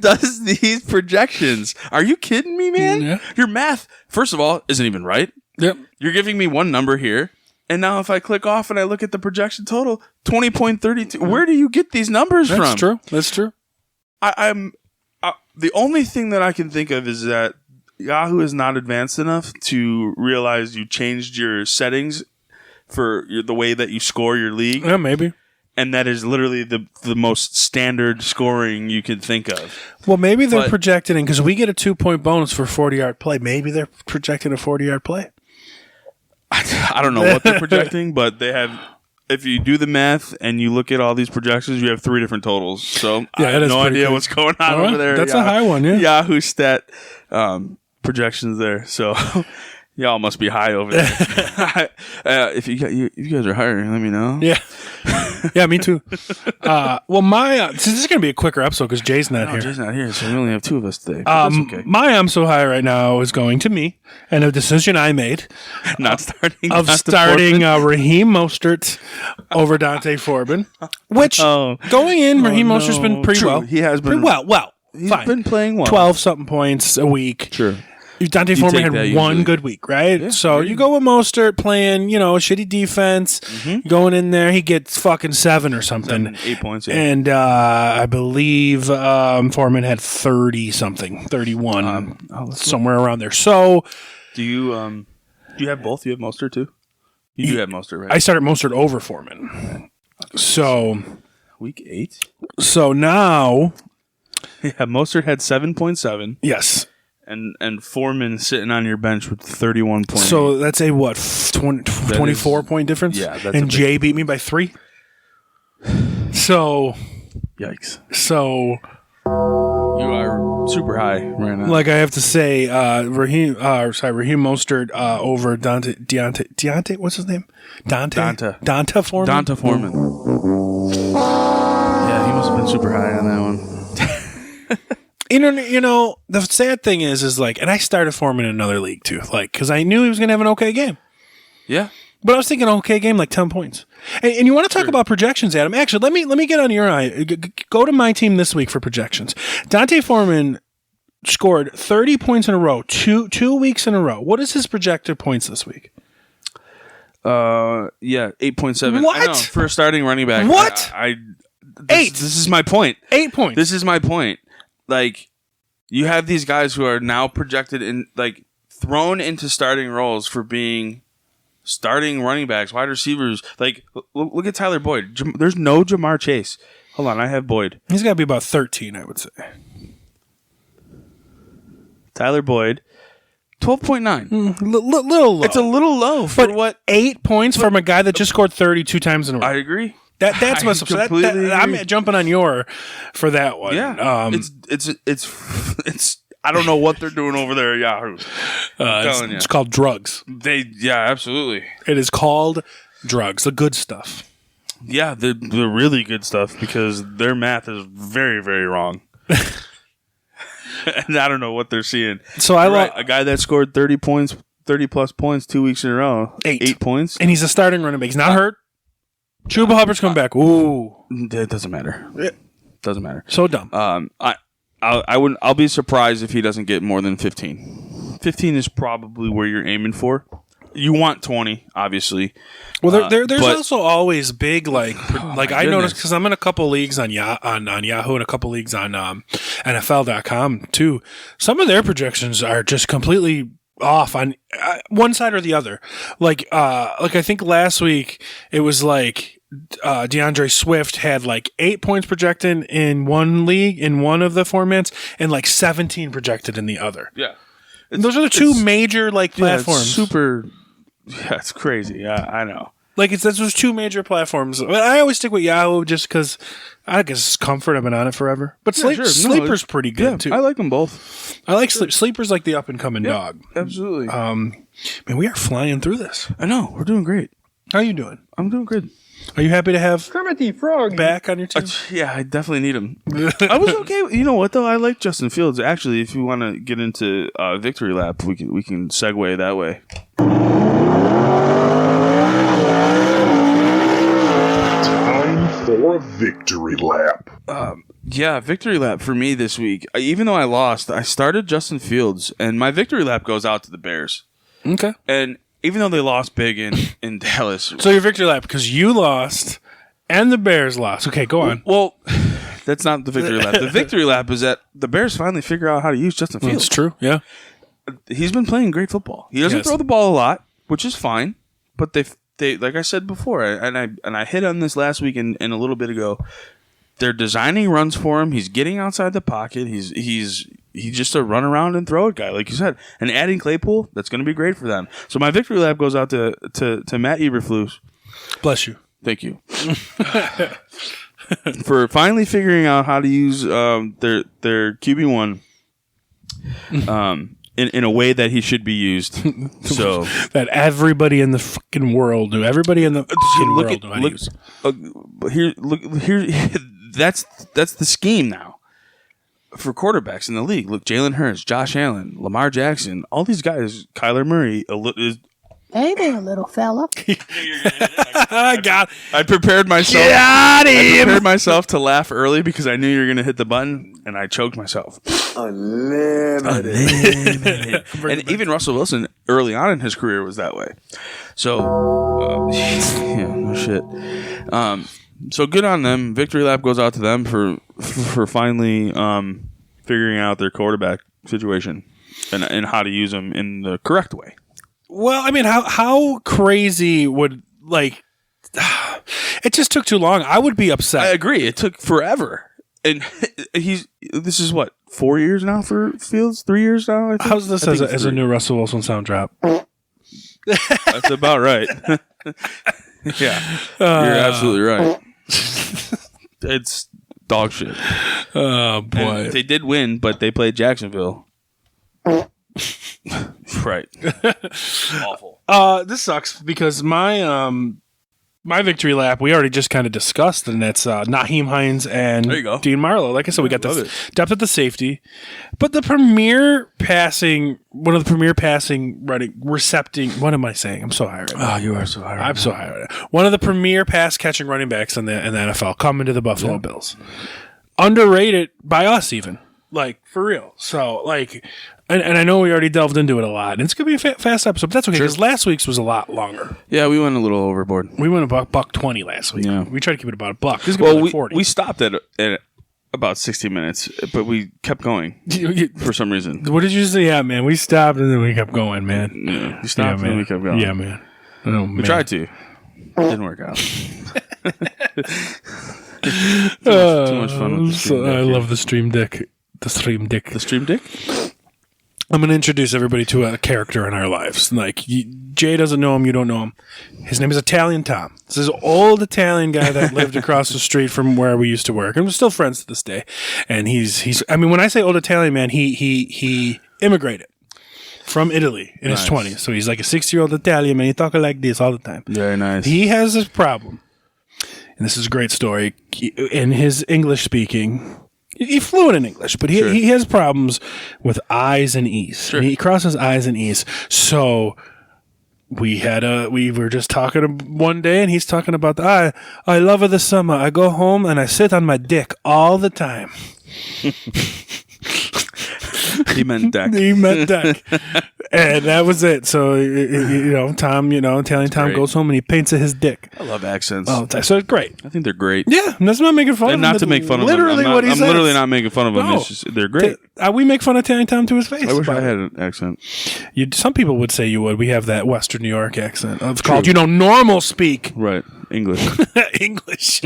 S5: does these projections, are you kidding me, man?
S3: Yeah.
S5: Your math, first of all, isn't even right.
S3: Yep.
S5: You're giving me one number here, and now if I click off and I look at the projection total, 20.32. Where do you get these numbers from?
S3: That's true. That's true.
S5: I'm the only thing that I can think of is that Yahoo is not advanced enough to realize you changed your settings for the way that you score your league.
S3: Yeah, maybe.
S5: And that is literally the most standard scoring you could think of.
S3: Well, maybe they're projected in, because we get a 2-point bonus for 40-yard play. Maybe they're projecting a 40-yard play.
S5: I don't know what they're projecting, but they have. If you do the math and you look at all these projections, you have 3 different totals. So I have no idea what's going on over there.
S3: That's a high one, yeah.
S5: Yahoo stat projections there. So y'all must be high over there. If you guys are hiring, let me know.
S3: Yeah. Yeah, me too. Well, my this is going to be a quicker episode because Jay's not here.
S5: Jay's not here, so we only have 2 of us today. That's okay.
S3: My I'm so high right now is going to me, and a decision I made
S5: starting
S3: Raheem Mostert over Dante Foreman, which going in, Raheem Mostert's been pretty well.
S5: He has been
S3: pretty well. Well,
S5: he's
S3: fine.
S5: been playing well.
S3: 12-something points a week.
S5: Sure.
S3: Dante Foreman had one good week, right? Yeah, so you go with Mostert playing, a shitty defense, going in there, he gets fucking 7 or something.
S5: 8 points, yeah.
S3: And I believe Foreman had 30-something, 31, somewhere around there. So
S5: do you have both? You have Mostert too? You do have Mostert, right?
S3: I started Mostert over Foreman. Okay. So
S5: week 8?
S3: So now
S5: Mostert had 7.7.
S3: Yes.
S5: And Foreman sitting on your bench with 31 points.
S3: So that's a 24-point difference?
S5: Yeah.
S3: And Jay beat me by 3? So.
S5: Yikes.
S3: So.
S5: You are super high right now.
S3: Like I have to say, Raheem Mostert over Deontay, what's his name? Donta Foreman?
S5: Donta Foreman. Yeah, he must have been super high on that one.
S3: You know, the sad thing is like, and I started Foreman in another league too, like, because I knew he was going to have an okay game.
S5: Yeah.
S3: But I was thinking, okay game, like 10 points. And you want to talk about projections, Adam? Actually, let me get on your eye. Go to my team this week for projections. Dante Foreman scored 30 points in a row, two weeks in a row. What is his projected points this week?
S5: Yeah, 8.7.
S3: What?
S5: I know, for a starting running back.
S3: What?
S5: 8. This is my point.
S3: 8 points.
S5: This is my point. Like, you have these guys who are now projected in, like, thrown into starting roles for being starting running backs, wide receivers. Like, look at Tyler Boyd. There's no Jamar Chase. Hold on, I have Boyd.
S3: He's got to be about 13, I would say.
S5: Tyler Boyd, 12.9.
S3: Little low.
S5: It's a little low for what?
S3: 8 points from a guy that just scored 32 times in a row.
S5: I agree.
S3: That's what's up. So I'm jumping on your for that one.
S5: Yeah, it's. I don't know what they're doing over there at Yahoo.
S3: It's called drugs.
S5: Absolutely.
S3: It is called drugs. The good stuff.
S5: Yeah, the really good stuff because their math is very, very wrong. And I don't know what they're seeing.
S3: So
S5: a guy that scored 30 plus points 2 weeks in a row. 8 points,
S3: and he's a starting running back. He's not hurt. Chuba Hubbard's coming back. Ooh,
S5: it doesn't matter. It doesn't matter.
S3: So dumb.
S5: I'll be surprised if he doesn't get more than 15. 15 is probably where you're aiming for. You want 20, obviously.
S3: Well, there's also always big I noticed because I'm in a couple leagues on Yahoo and a couple leagues on NFL.com too. Some of their projections are just completely off on one side or the other. Like I think last week it was like DeAndre Swift had like 8 points projected in one league in one of the formats and like 17 projected in the other.
S5: Yeah,
S3: those are the two major platforms.
S5: Yeah, it's crazy. Yeah, I know.
S3: Like that's those two major platforms. I always stick with Yahoo just because I guess it's comfant. I've been on it forever. But Sleeper's pretty good too.
S5: I like them both.
S3: I like Sleeper's like the up and coming dog.
S5: Absolutely.
S3: Man, we are flying through this.
S5: I know. We're doing great.
S3: How are you doing?
S5: I'm doing good.
S3: Are you happy to have
S4: Kermit the Frog
S3: back on your team?
S5: Yeah, I definitely need him. I was okay. You know what though? I like Justin Fields. Actually, if you want to get into victory lap, we can segue that way.
S2: For a victory lap.
S5: Yeah, victory lap for me this week. Even though I lost, I started Justin Fields, and my victory lap goes out to the Bears.
S3: Okay.
S5: And even though they lost big in Dallas.
S3: So your victory lap, because you lost and the Bears lost. Okay, go on.
S5: Well, that's not the victory lap. The victory lap is that the Bears finally figure out how to use Justin Fields.
S3: That's true, yeah.
S5: He's been playing great football. He doesn't throw the ball a lot, which is fine, but they like I said before, and I hit on this last week and a little bit ago. They're designing runs for him. He's getting outside the pocket. He's just a run around and throw it guy, like you said. And adding Claypool, that's going to be great for them. So my victory lap goes out to Matt Eberflus.
S3: Bless you.
S5: Thank you. For finally figuring out how to use their QB1 in a way that he should be used. So
S3: that everybody in the fucking world knew. Everybody in the fucking world knew how to use.
S5: Here, that's the scheme now for quarterbacks in the league. Look, Jalen Hurts, Josh Allen, Lamar Jackson, all these guys. Kyler Murray is.
S7: Hey there, little fella.
S5: I prepared myself.
S3: Got him.
S5: I prepared myself to laugh early because I knew you were going to hit the button, and I choked myself. Unlimited. And even Russell Wilson, early on in his career, was that way. So, yeah, no shit. So good on them. Victory lap goes out to them for finally figuring out their quarterback situation and how to use them in the correct way.
S3: Well, I mean, how crazy would, like, it just took too long. I would be upset.
S5: I agree. It took forever. And this is what, 4 years now for Fields? 3 years now, I think?
S3: How's this as a new Russell Wilson sound drop?
S5: That's about right. Yeah. You're absolutely right. It's dog shit.
S3: Oh, boy.
S5: And they did win, but they played Jacksonville. Right. Awful.
S3: This sucks because my victory lap we already just kind of discussed, and that's Naheem Hines and
S5: There you go.
S3: Dean Marlowe. Like I said, we got
S5: Love
S3: the
S5: it.
S3: depth at the safety, but one of the premier passing recepting. What am I saying? I'm so high right now.
S5: Oh, you are so high.
S3: I'm so high right now. One of the premier pass catching running backs in the NFL coming to the Buffalo Bills. Underrated by us, even, like, for real. So, like, and I know we already delved into it a lot, and it's gonna be a fast episode, but that's okay because last week's was a lot longer.
S5: Yeah, we went a little overboard.
S3: We went about $1.20 last week.
S5: Yeah.
S3: We tried to keep it about $1. This is gonna be like 40.
S5: we stopped at about 60 minutes, but we kept going for some reason.
S3: What did you say? Yeah, man. We stopped and then we kept going, man.
S5: Yeah, we stopped and we kept going.
S3: Yeah, man. Oh,
S5: We tried to. Didn't work out. Too much fun with the stream deck
S3: I
S5: here.
S3: love the stream deck. The stream deck.
S5: The stream dick?
S3: I'm going to introduce everybody to a character in our lives. Like, Jay doesn't know him, you don't know him. His name is Italian Tom. This is an old Italian guy that lived across the street from where we used to work. And we're still friends to this day. And he's I mean, when I say old Italian man, he immigrated from Italy in his 20s. So he's like a 60-year-old Italian man. He talking like this all the time.
S5: Very nice.
S3: He has this problem. And this is a great story. In his English speaking, he's fluent in English, but he has problems with I's and E's.
S5: Sure.
S3: And he crosses I's and E's. So we were just talking one day, and he's talking about I love it the summer. I go home and I sit on my dick all the time.
S5: He meant deck.
S3: He meant deck. And that was it. So, Tom, Italian Tom
S5: great.
S3: goes home and he paints his dick.
S5: I love accents.
S3: Oh, so it's great.
S5: I think they're great.
S3: Yeah, that's not making fun of
S5: And
S3: him.
S5: not to make fun of them.
S3: Literally what he
S5: I'm
S3: says.
S5: literally not making fun of them.
S3: No.
S5: It's just, they're great.
S3: We make fun of Italian Tom to his face.
S5: I wish I
S3: but
S5: had an accent.
S3: some people would say you would. We have that Western New York accent. It's called, normal speak.
S5: Right. English.
S3: English.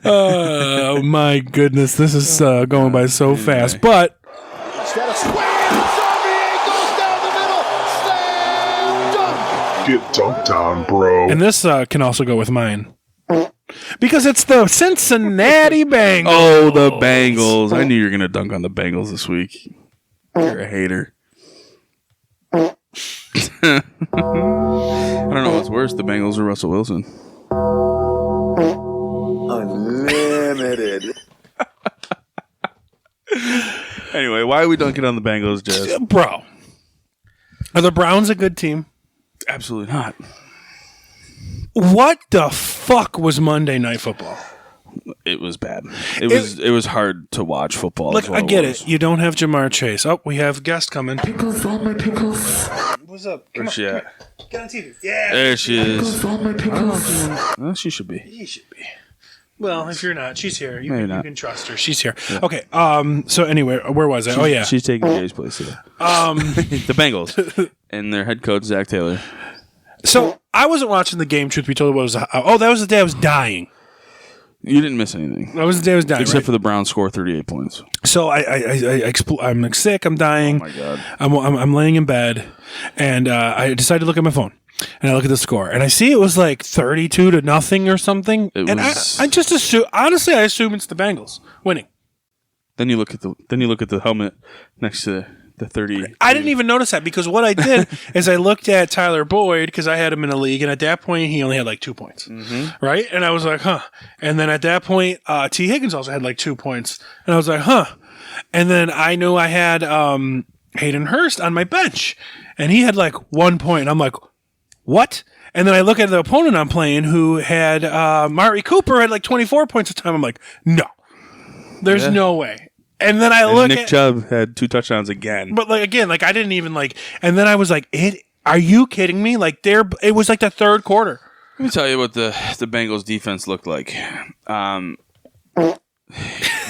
S3: Oh, my goodness. This is going by so fast. But
S4: Instead of square, Xavier goes down the middle. Slam dunk.
S2: Get dunked on, bro.
S3: and this can also go with mine. Because it's the Cincinnati Bengals.
S5: Oh, the Bengals. I knew you were going to dunk on the Bengals this week. You're a hater. I don't know what's worse, the Bengals or Russell Wilson.
S4: Unlimited.
S5: Anyway, why are we dunking on the Bengals, Jazz?
S3: Bro. Are the Browns a good team?
S5: Absolutely not.
S3: What the fuck was Monday Night Football?
S5: It was bad. It was hard to watch football.
S3: Look,
S5: is what
S3: I get
S5: was.
S3: it. You don't have Jamar Chase. Oh, we have a guest coming.
S6: Pickles, want my pickles?
S3: What's up?
S5: Where's she at?
S3: Get on TV. Yeah.
S5: There she is.
S6: Pickles, want my pickles?
S5: Well, she should be.
S3: He should be. Well, if you're not, she's here. You,
S5: Maybe
S3: you
S5: not.
S3: can trust her. She's here. Okay. So anyway, where was I? Oh yeah.
S5: She's taking Jay's place today. The Bengals and their head coach Zach Taylor.
S3: So I wasn't watching the game. Truth be told, that was the day I was dying.
S5: You didn't miss anything.
S3: That was the day I was dying,
S5: except
S3: right?
S5: for the Browns score 38 points.
S3: So I'm like sick. I'm dying.
S5: Oh my god!
S3: I'm laying in bed, and I decided to look at my phone, and I look at the score, and I see it was like 32-0 or something. I just assume, honestly, I assume it's the Bengals winning.
S5: Then you look at the helmet next to the 30.
S3: I didn't even notice that because what I did is I looked at Tyler Boyd because I had him in a league, and at that point he only had like 2 points, right? And I was like, huh. And then at that point, T. Higgins also had like 2 points, and I was like, huh. And then I knew I had Hayden Hurst on my bench, and he had like 1 point. I'm like, what? And then I look at the opponent I'm playing, who had Mari Cooper had like 24 points at the time. I'm like, no, there's no way. And then
S5: Nick Chubb had 2 touchdowns again.
S3: But like again, like I didn't even like. And then I was like, are you kidding me? Like it was like the third quarter.
S5: Let me tell you what the Bengals defense looked like.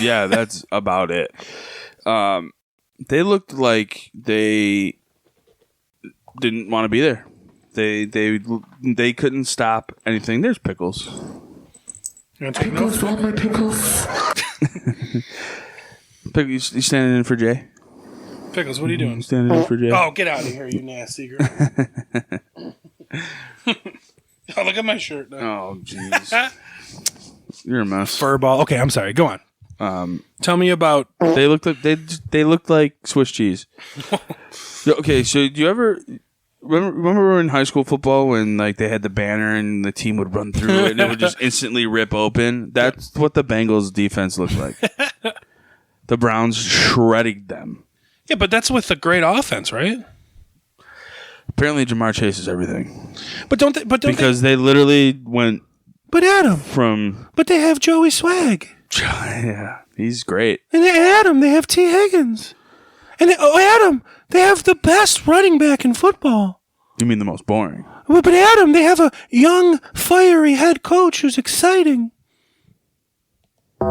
S5: Yeah, that's about it. They looked like they didn't want to be there. They couldn't stop anything. There's Pickles.
S6: Pickles, want my pickles?
S5: You standing in for Jay?
S3: Pickles, what are you doing?
S5: Standing in for Jay?
S3: Oh, get out of here, you nasty girl. Oh, look at my shirt now.
S5: Oh, jeez. You're a mess.
S3: Fur ball. Okay, I'm sorry. Go on. Tell me about.
S5: They looked like Swiss cheese. Okay, so do you ever remember in high school football when like they had the banner and the team would run through it and it would just instantly rip open? That's what the Bengals defense looked like. The Browns shredded them.
S3: Yeah, but that's with a great offense, right?
S5: Apparently, Jamar Chase is everything.
S3: But don't they?
S5: Because they literally went.
S3: But Adam. But they have Joey Swag.
S5: Yeah, he's great.
S3: And Adam, they have T. Higgins. And Adam, they have the best running back in football.
S5: You mean the most boring?
S3: Well, but Adam, they have a young, fiery head coach who's exciting.
S5: I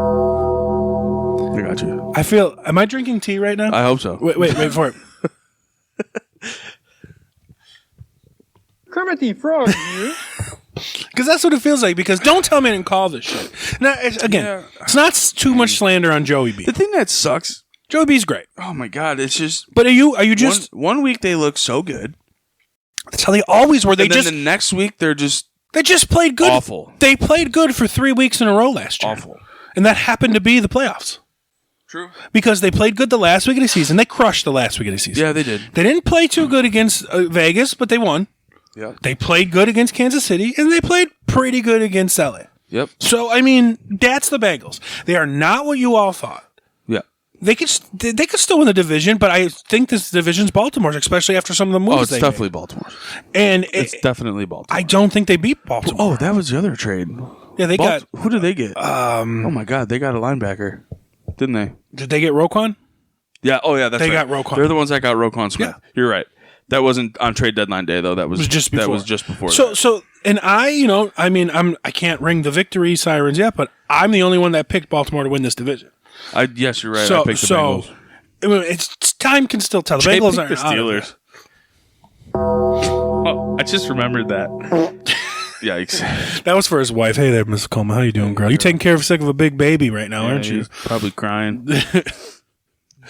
S5: got you.
S3: Am I drinking tea right now?
S5: I hope so.
S3: Wait for it.
S1: Kermit the Frog here.
S3: Because that's what it feels like. Because don't tell me I didn't call this shit. Now, it's not too much slander on Joey B.
S5: The thing that sucks,
S3: Joey B's great.
S5: oh my god, it's just.
S3: But are you just
S5: one week they look so good.
S3: That's how they always were.
S5: Then the next week they just
S3: played good.
S5: Awful.
S3: They played good for 3 weeks in a row last year.
S5: Awful.
S3: And that happened to be the playoffs.
S5: True.
S3: Because they played good the last week of the season. They crushed the last week of the season.
S5: Yeah, they did.
S3: They didn't play too good against Vegas, but they won.
S5: Yep.
S3: They played good against Kansas City, and they played pretty good against LA.
S5: Yep.
S3: So, I mean, that's the Bengals. They are not what you all thought.
S5: Yeah.
S3: They could still win the division, but I think this division's Baltimore's, especially after some of the moves
S5: it's definitely Baltimore.
S3: And
S5: it's definitely Baltimore.
S3: I don't think they beat Baltimore.
S5: Oh, that was the other trade.
S3: Yeah, they got...
S5: Who did they get? Oh, my God. They got a linebacker, didn't they?
S3: Did they get Roquan?
S5: Yeah. Oh, yeah, that's right.
S3: They got Roquan.
S5: They're the ones that got Roquan Smith.
S3: Yeah.
S5: You're right. That wasn't on trade deadline day, though. That was
S3: just before.
S5: That was just before.
S3: So, and I can't ring the victory sirens yet, but I'm the only one that picked Baltimore to win this division.
S5: Yes, you're right. I picked the Bengals.
S3: I mean, time can still tell. The Bengals aren't
S5: the Steelers. Oh, I just remembered that. Yikes.
S3: That was for his wife. Hey there, Miss Coleman. How you doing, girl? You taking care of sick of a big baby right now, aren't you?
S5: Probably crying.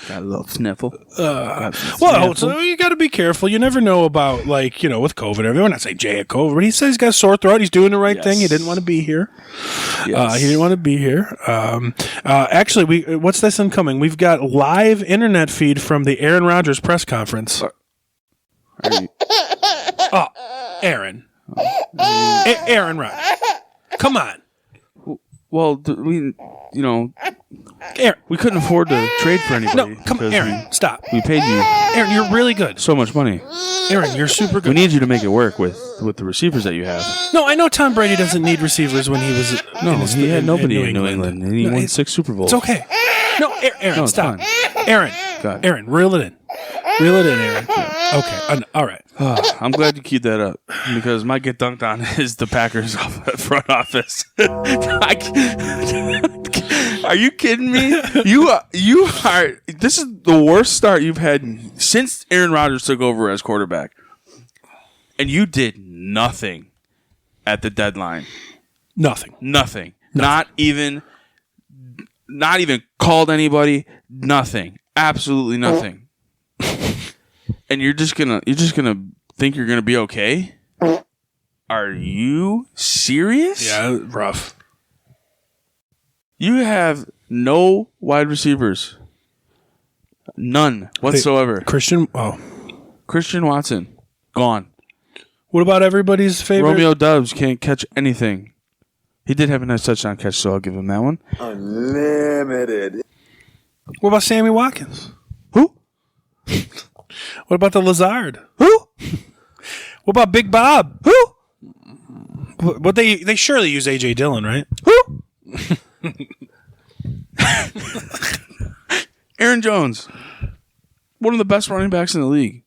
S5: Got a little sniffle.
S3: Well, so you got to be careful. You never know about, with COVID. Everyone not saying Jay had COVID, but he says he's got a sore throat. He's doing the right thing. He didn't want to be here.
S5: Yes.
S3: He didn't want to be here. Actually, what's this incoming? We've got live internet feed from the Aaron Rodgers press conference. Aaron. Aaron Rodgers. Come on.
S5: Well,
S3: Aaron.
S5: we couldn't afford to trade for anybody.
S3: No, come on, Aaron. Stop.
S5: We paid you
S3: Aaron, you're really good.
S5: so much money.
S3: Aaron, you're super good.
S5: We need you to make it work with the receivers that you have.
S3: No, I know Tom Brady doesn't need receivers when he was.
S5: He had nobody in New England, and he won 6 Super Bowls.
S3: It's okay. No, Aaron,
S5: it's
S3: stop.
S5: fine.
S3: Aaron, reel it in. Reel it in, Aaron. Okay, all right.
S5: I'm glad you keep that up because my get dunked on is the Packers front office. Are you kidding me? You are. This is the worst start you've had since Aaron Rodgers took over as quarterback. And you did nothing at the deadline.
S3: Nothing.
S5: Not even called anybody. Nothing. Absolutely nothing. And you're just gonna think you're gonna be okay? Are you serious?
S3: Yeah, rough.
S5: You have no wide receivers. None whatsoever.
S3: Christian
S5: Watson, gone.
S3: What about everybody's favorite?
S5: Romeo Doubs can't catch anything. He did have a nice touchdown catch, so I'll give him that one.
S4: Unlimited.
S3: What about Sammy Watkins?
S5: Who?
S3: What about the Lazard?
S5: Who?
S3: What about Big Bob?
S5: Who?
S3: What they surely use A.J. Dillon, right?
S5: Who? Aaron Jones, one of the best running backs in the league.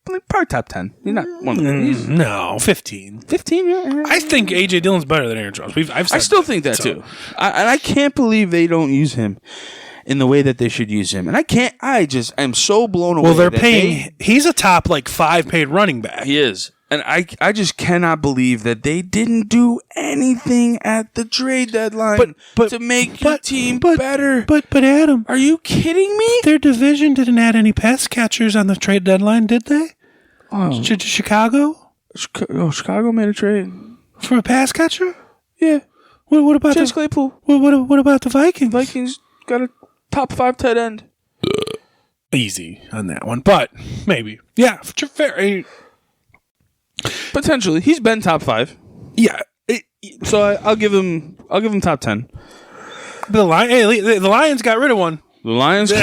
S5: Probably top 10. He's not one of them. He's
S3: No, 15.
S5: 15. Yeah.
S3: I think A.J. Dillon's better than Aaron Jones.
S5: I still think that too. And I can't believe they don't use him in the way that they should use him. And I'm so blown away.
S3: Well, they're paying. He's a top 5 paid running back.
S5: He is. And I just cannot believe that they didn't do anything at the trade deadline to make your team better.
S3: But Adam,
S5: are you kidding me?
S3: Their division didn't add any pass catchers on the trade deadline, did they?
S5: Oh.
S3: Chicago?
S5: Chicago made a trade
S3: for a pass catcher?
S5: Yeah.
S3: What about
S5: Chase Claypool?
S3: What about the Vikings?
S5: Vikings got a top 5 tight end.
S3: Easy on that one, but maybe. Yeah, fair.
S5: Potentially, he's been top 5.
S3: Yeah,
S5: so I'll give him top 10.
S3: The Lions got rid of one.
S5: The Lions,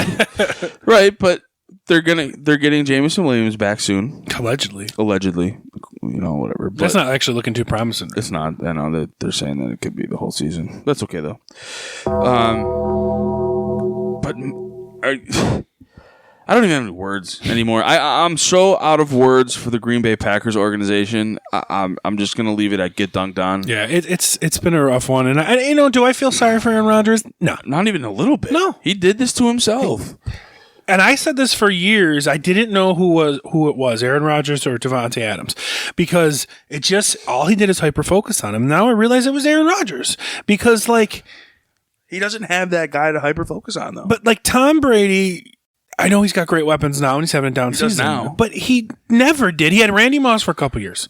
S5: right? But they're getting Jameson Williams back soon.
S3: Allegedly,
S5: whatever. But
S3: that's not actually looking too promising.
S5: It's not. I know that they're saying that it could be the whole season. That's okay though. But I don't even have any words anymore. I'm so out of words for the Green Bay Packers organization. I'm just gonna leave it at get dunked on.
S3: Yeah, it's been a rough one, and do I feel sorry for Aaron Rodgers? No,
S5: not even a little bit.
S3: No,
S5: he did this to himself.
S3: And I said this for years. I didn't know who it was, Aaron Rodgers or Davante Adams, because it just all he did is hyper focus on him. Now I realize it was Aaron Rodgers because
S5: he doesn't have that guy to hyper focus on though.
S3: But Tom Brady. I know he's got great weapons now, and he's having a down season
S5: now.
S3: But he never did. He had Randy Moss for a couple years.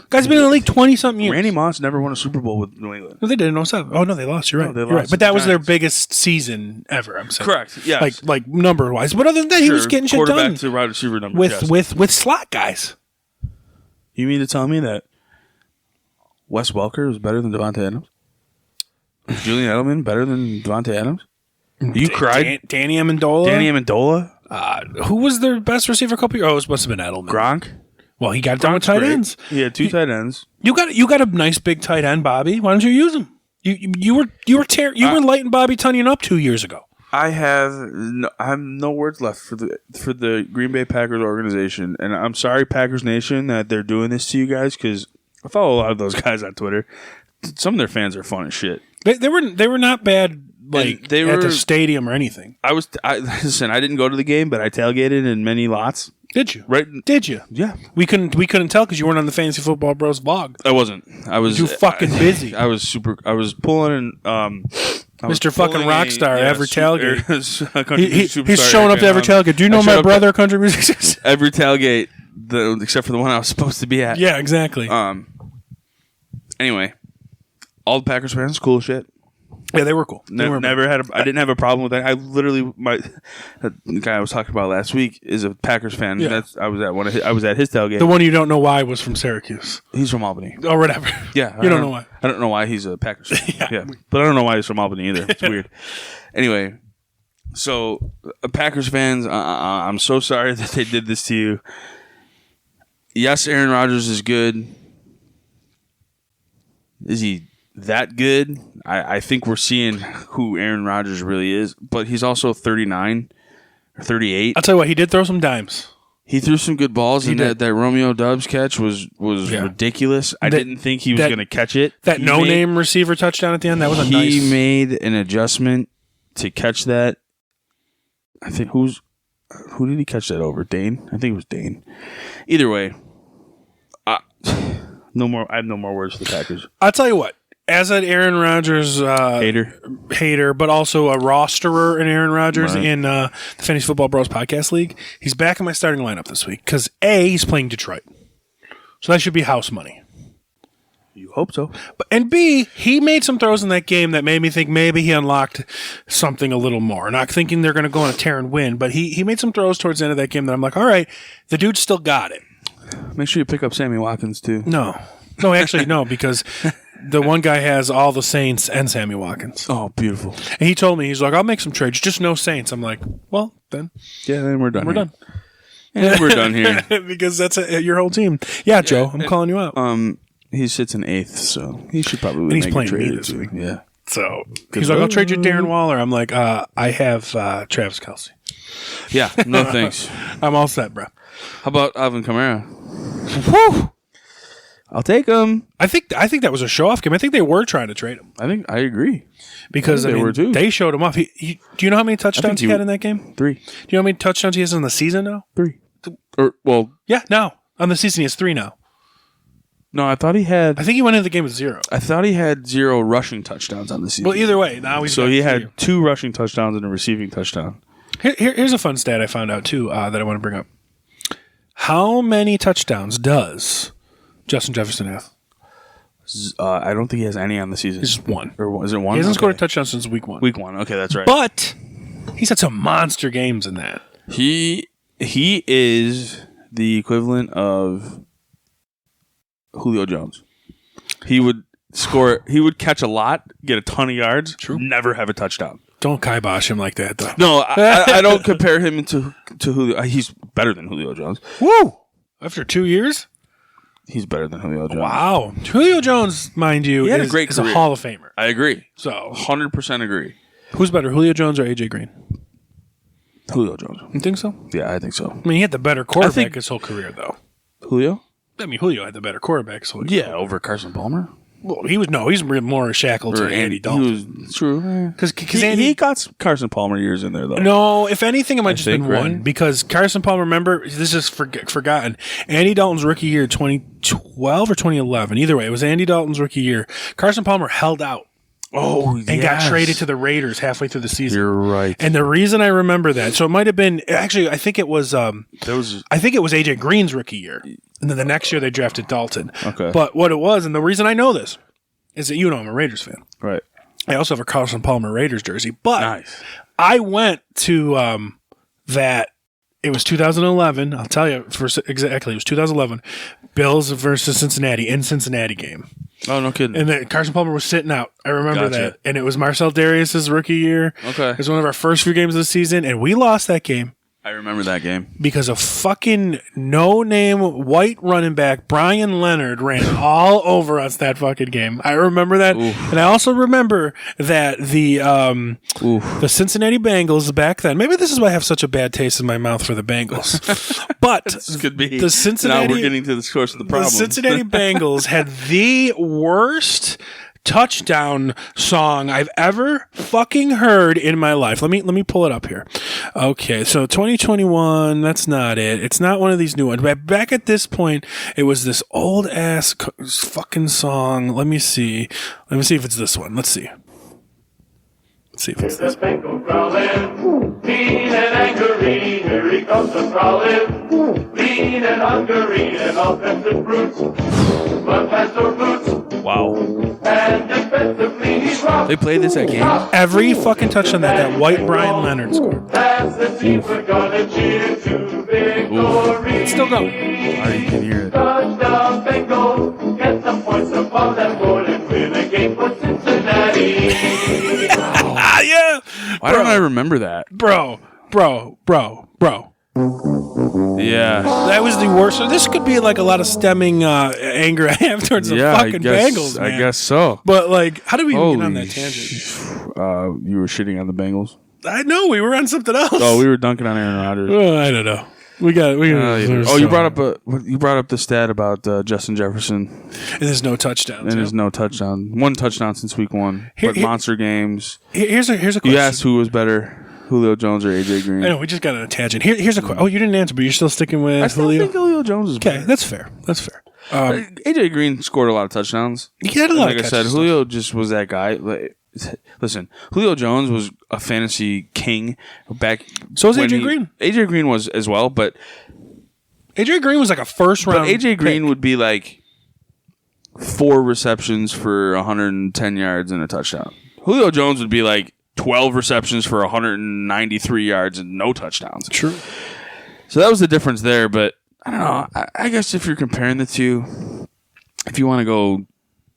S3: Guy's been in the league 20-something years.
S5: Randy Moss never won a Super Bowl with New England.
S3: No, they did in 07. Oh, no, they lost. You're right.
S5: You're
S3: right. But that was their biggest season ever, I'm saying.
S5: Correct, yes.
S3: Like number-wise. But other than that, he was getting shit done.
S5: Quarterback to wide receiver number.
S3: With slot guys.
S5: You mean to tell me that Wes Welker was better than Davante Adams? Was Julian Edelman better than Davante Adams? You cried?
S3: Danny Amendola?
S5: Danny Amendola?
S3: Who was their best receiver a couple years? Oh, it must have been Edelman.
S5: Gronk?
S3: Well, he got done with tight ends.
S5: He had 2 tight ends.
S3: You got a nice big tight end, Bobby. Why don't you use him? You were lighting Bobby Tunyon up 2 years ago.
S5: I have no words left for the Green Bay Packers organization, and I'm sorry, Packers Nation, that they're doing this to you guys because I follow a lot of those guys on Twitter. Some of their fans are fun as shit.
S3: They were not bad. They were at the stadium or anything.
S5: Listen, I didn't go to the game, but I tailgated in many lots.
S3: Did you?
S5: Right?
S3: Did you?
S5: Yeah.
S3: We couldn't tell because you weren't on the Fantasy Football Bros vlog.
S5: I wasn't. I was
S3: too fucking busy.
S5: I was pulling in.
S3: Mr. fucking Rockstar, every tailgate. He's
S5: showing
S3: showing up to every tailgate. Do you know my brother, country musician?
S5: Every tailgate, except for the one I was supposed to be at.
S3: Yeah, exactly.
S5: Anyway, all the Packers fans, cool as shit.
S3: Yeah, they were cool.
S5: I didn't have a problem with that. I literally, the guy I was talking about last week is a Packers fan.
S3: Yeah.
S5: I was at his tailgate.
S3: The one you don't know why was from Syracuse.
S5: He's from Albany.
S3: Or whatever.
S5: Yeah,
S3: you don't know why.
S5: I don't know why he's a Packers fan. Yeah, but I don't know why he's from Albany either. It's weird. Anyway, so Packers fans, I'm so sorry that they did this to you. Yes, Aaron Rodgers is good. Is he that good? I think we're seeing who Aaron Rodgers really is, but he's also 39 or 38.
S3: I'll tell you what, he did throw some dimes.
S5: He threw some good balls, and that Romeo Doubs catch was ridiculous. I didn't think he was going to catch it.
S3: That no-name receiver touchdown at the end, that was nice.
S5: He made an adjustment to catch that. I think who did he catch that over? Dane? I think it was Dane. Either way, No more. I have no more words for the Packers.
S3: I'll tell you what. As an Aaron Rodgers hater, but also a rosterer in Aaron Rodgers in the Fantasy Football Bros Podcast League, he's back in my starting lineup this week because A, he's playing Detroit. So that should be house money.
S5: You hope so.
S3: And B, he made some throws in that game that made me think maybe he unlocked something a little more. Not thinking they're going to go on a tear and win, but he made some throws towards the end of that game that I'm like, all right, the dude still got it.
S5: Make sure you pick up Sammy Watkins, too.
S3: No, actually, no, because the one guy has all the Saints and Sammy Watkins.
S5: Oh, beautiful.
S3: And he told me, he's like, I'll make some trades, just no Saints. I'm like, well, then.
S5: Yeah, then we're done.
S3: We're done.
S5: And we're done here.
S3: Because that's your whole team. Yeah, Joe, I'm calling you out.
S5: He sits in 8th, so he should probably
S3: and he's
S5: make
S3: playing
S5: a trade
S3: me this week.
S5: Yeah.
S3: So he's like, I'll trade you Darren Waller. I'm like, I have Travis Kelce.
S5: Yeah, no thanks.
S3: I'm all set, bro.
S5: How about Alvin Kamara?
S3: Whew.
S5: I'll take him.
S3: I think that was a show-off game. I think they were trying to trade him.
S5: I agree.
S3: Because
S5: they were too.
S3: They showed him off. Do you know how many touchdowns he had in that game?
S5: 3.
S3: Do you know how many touchdowns he has in the season now?
S5: 3.
S3: Yeah, now. On the season, he has 3 now.
S5: No, I thought he had.
S3: I think he went into the game with 0.
S5: I thought he had 0 rushing touchdowns on the season.
S3: Well, either way, now he's
S5: so he had 2 rushing touchdowns and a receiving touchdown.
S3: Here's a fun stat I found out too that I want to bring up. How many touchdowns does Justin Jefferson have?
S5: I don't think he has any on the season.
S3: It's 1.
S5: Or is it 1?
S3: He hasn't scored a touchdown since week 1.
S5: Week 1. Okay, that's right.
S3: But he's had some monster games in that.
S5: He is the equivalent of Julio Jones. He would score. He would catch a lot, get a ton of yards, never have a touchdown.
S3: Don't kibosh him like that, though.
S5: No, I don't compare him to Julio. He's better than Julio Jones.
S3: Woo! After 2 years?
S5: He's better than Julio Jones.
S3: Wow. Julio Jones, mind you,
S5: he had
S3: is
S5: a great career.
S3: A Hall of Famer.
S5: I agree.
S3: So
S5: 100% agree.
S3: Who's better, Julio Jones or AJ Green?
S5: Julio Jones.
S3: You think so?
S5: Yeah, I think so.
S3: I mean, he had the better quarterback his whole career, though.
S5: Julio?
S3: I mean, Julio had the better quarterback his whole career.
S5: Yeah, over Carson Palmer.
S3: Well, he's more shackled to Andy Dalton.
S5: True.
S3: Because
S5: he got Carson Palmer years in there, though.
S3: No, if anything, it might just been one. Because Carson Palmer, remember, this is forgotten. Andy Dalton's rookie year, 2012 or 2011. Either way, it was Andy Dalton's rookie year. Carson Palmer held out.
S5: And
S3: got traded to the Raiders halfway through the season.
S5: You're right.
S3: And the reason I remember that, so it might have been actually, I think it was AJ Green's rookie year, and then the next year they drafted Dalton.
S5: Okay.
S3: But what it was, and the reason I know this is that I'm a Raiders fan.
S5: Right.
S3: I also have a Carson Palmer Raiders jersey, but
S5: nice.
S3: I went to that. It was 2011. I'll tell you exactly. It was 2011. Bills versus Cincinnati in Cincinnati game.
S5: Oh, no kidding.
S3: And then Carson Palmer was sitting out. I remember that. And it was Marcel Darius' rookie year.
S5: Okay.
S3: It was one of our first few games of the season, and we lost that game.
S5: I remember that game.
S3: Because a fucking no-name white running back, Brian Leonard, ran all over us that fucking game. I remember that. Oof. And I also remember that the Cincinnati Bengals back then, maybe this is why I have such a bad taste in my mouth for the Bengals, but
S5: this could be.
S3: The Cincinnati,
S5: now we're getting to the source of the problem.
S3: The Cincinnati Bengals had the worst touchdown song I've ever fucking heard in my life. Let me pull it up here. Okay, so 2021, that's not it. It's not one of these new ones. But back at this point, it was this old ass fucking song. Let me see if it's this one. Let's see. Let's see if it's this one.
S9: Bengal growling, mean and angry, here he comes a prowling, lean and hungry and offensive brutes, but has no boots.
S5: Wow.
S9: And defensively he's rough.
S5: They play this at games?
S3: Every fucking touchdown that white Brian Leonard scored.
S9: That's the team we're gonna cheer to victory.
S3: It's still going.
S5: You can hear it.
S9: Touchdown Bengals, get some points above that board and win a game for Cincinnati.
S3: Yeah.
S5: Why don't I remember that?
S3: Bro.
S5: Yeah.
S3: That was the worst. So this could be like a lot of stemming anger I have towards the fucking Bengals, man.
S5: I guess so.
S3: But like, how did we even get on that tangent?
S5: You were shitting on the Bengals?
S3: I know, we were on something else.
S5: Oh, we were dunking on Aaron Rodgers.
S3: I don't know. We got.
S5: You brought up the stat about Justin Jefferson.
S3: And there's no touchdowns.
S5: And there's no touchdown. One touchdown since week 1. Monster games.
S3: Here's a question.
S5: You asked who was better, Julio Jones or AJ Green.
S3: I know, we just got on a tangent. Here's a question. Oh, you didn't answer, but you're still sticking with
S5: I still think Julio Jones is better.
S3: Okay, that's fair.
S5: AJ Green scored a lot of touchdowns.
S3: He had a lot
S5: like
S3: of
S5: I said,
S3: catches.
S5: Julio just was that guy. Listen, Julio Jones was a fantasy king back.
S3: So was
S5: when
S3: AJ Green.
S5: AJ Green was as well, but
S3: AJ Green was like a first round.
S5: But AJ Green would be like 4 receptions for 110 yards and a touchdown. Julio Jones would be like 12 receptions for 193 yards and no touchdowns.
S3: True.
S5: So that was the difference there. But I don't know. I guess if you're comparing the two, if you want to go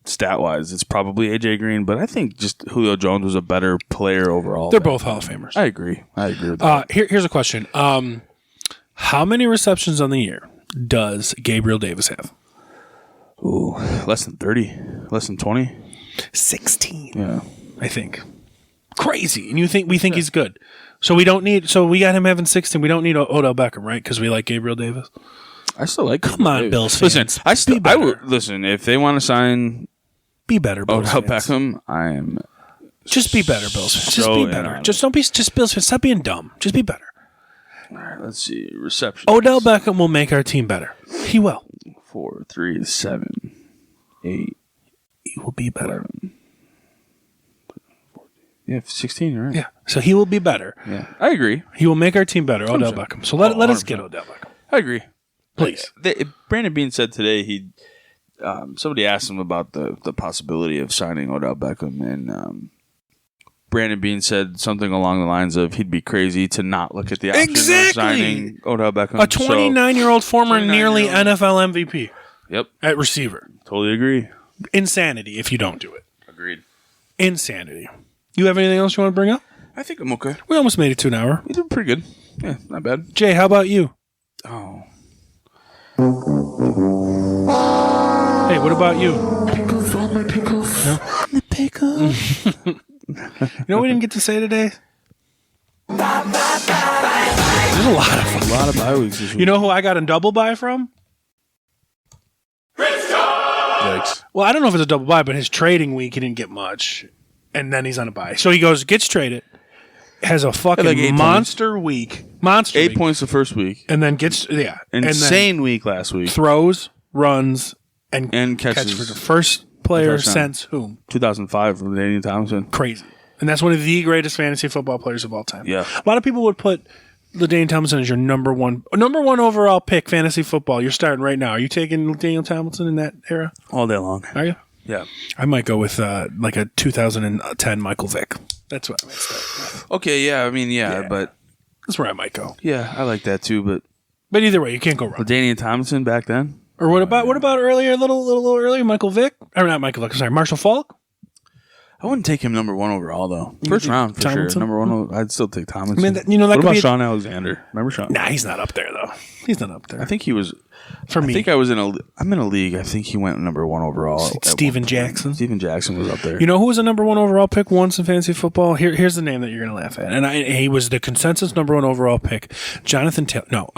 S5: stat wise, it's probably AJ Green. But I think just Julio Jones was a better player overall.
S3: They're both Hall of Famers.
S5: I agree with that.
S3: Here's a question. How many receptions on the year does Gabriel Davis have?
S5: Ooh, less than 30. Less than 20.
S3: 16.
S5: Yeah.
S3: I think. Crazy. And we think he's good. So we got him having 16. We don't need Odell Beckham, right? Because we like Gabriel Davis.
S5: I still like
S3: Come on, Bills fans.
S5: Listen, listen, if they want to sign
S3: be better, Bills
S5: Odell
S3: fans.
S5: Beckham, I am
S3: just be better, Bills fans. Just
S5: so
S3: be better.
S5: in on
S3: Just don't be Bills fans. Stop being dumb. Just be better.
S5: All right, let's see. Reception.
S3: Odell Beckham will make our team better. He will.
S5: 4, 3, 7, 8.
S3: He will be better.
S5: 11. Yeah, 16, right?
S3: Yeah. So he will be better.
S5: Yeah. I agree.
S3: He will make our team better, Odell Beckham. So let us get Odell Beckham.
S5: I agree.
S3: Please.
S5: Brandon Beane said today somebody asked him about the possibility of signing Odell Beckham, and Brandon Beane said something along the lines of he'd be crazy to not look at the option of signing Odell Beckham.
S3: A 29-year-old former nearly NFL MVP.
S5: Yep.
S3: At receiver.
S5: Totally agree.
S3: Insanity if you don't do it.
S5: Agreed.
S3: Insanity. You have anything else you want to bring up?
S5: I think I'm okay.
S3: We almost made it to an hour.
S5: You did pretty good. Yeah, not bad.
S3: Jay, how about you?
S5: Oh.
S3: Hey, what about you?
S6: Pickles, all my pickles.
S3: No?
S6: The pickles.
S3: You know what we didn't get to say today? There's a lot of
S5: bye weeks this week.
S3: You know who I got a double bye from?
S5: Yikes.
S3: Well, I don't know if it's a double bye, but his trading week, he didn't get much. And then he's on a bye. So he gets traded, has a fucking
S5: like
S3: monster week. Monster
S5: 8
S3: week.
S5: points the first week.
S3: And then gets,
S5: Insane week last week.
S3: Throws, runs, and
S5: catches
S3: for the first player
S5: touchdown.
S3: since whom?
S5: 2005 from Daniel Thompson.
S3: Crazy. And that's one of the greatest fantasy football players of all time.
S5: Yeah.
S3: A lot of people would put LaDainian Tomlinson as your number one overall pick fantasy football. You're starting right now. Are you taking Daniel Tomlinson in that era?
S5: All day long.
S3: Are you?
S5: Yeah.
S3: I might go with like a 2010 Michael Vick. That's what I might start.
S5: Okay, yeah. I mean, yeah, but
S3: That's where I might go.
S5: yeah, I like that too.
S3: But either way, you can't go wrong.
S5: But Daniel Thompson back then.
S3: Or what about earlier, a little earlier, Michael Vick? Or not Michael Vick, sorry, Marshall Faulk?
S5: I wouldn't take him number 1 overall though. First round for
S3: Tomlinson?
S5: sure. Number 1, I'd still take Tomlinson.
S3: I mean, that
S5: what
S3: could
S5: about
S3: be
S5: Sean Alexander? Remember Sean?
S3: Nah, he's not up there though. He's not up there.
S5: I think he was.
S3: For me.
S5: I think I'm in a league. I think he went number 1 overall.
S3: Steven Jackson.
S5: Steven Jackson was up there.
S3: You know who was a number 1 overall pick once in fantasy football? Here's the name that you're going to laugh at. And he was the consensus number 1 overall pick. Jonathan Taylor. No.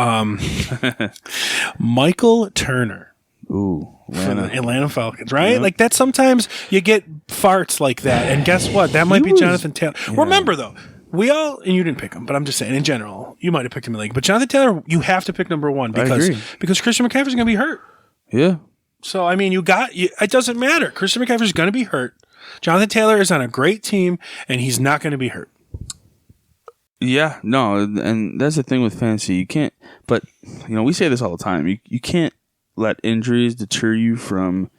S3: Michael Turner.
S5: Ooh.
S3: For the Atlanta Falcons, right? Like that. Sometimes you get farts like that. And guess what? That might be Jonathan Taylor. Yeah. Remember, though, we all, and you didn't pick him, but I'm just saying, in general, you might have picked him in the league. But Jonathan Taylor, you have to pick number 1 because Christian McCaffrey's going to be hurt.
S5: Yeah.
S3: So, I mean, it doesn't matter. Christian McCaffrey's going to be hurt. Jonathan Taylor is on a great team, and he's not going to be hurt.
S5: Yeah, no, and that's the thing with fantasy. You can't, but, we say this all the time. You can't let injuries deter you from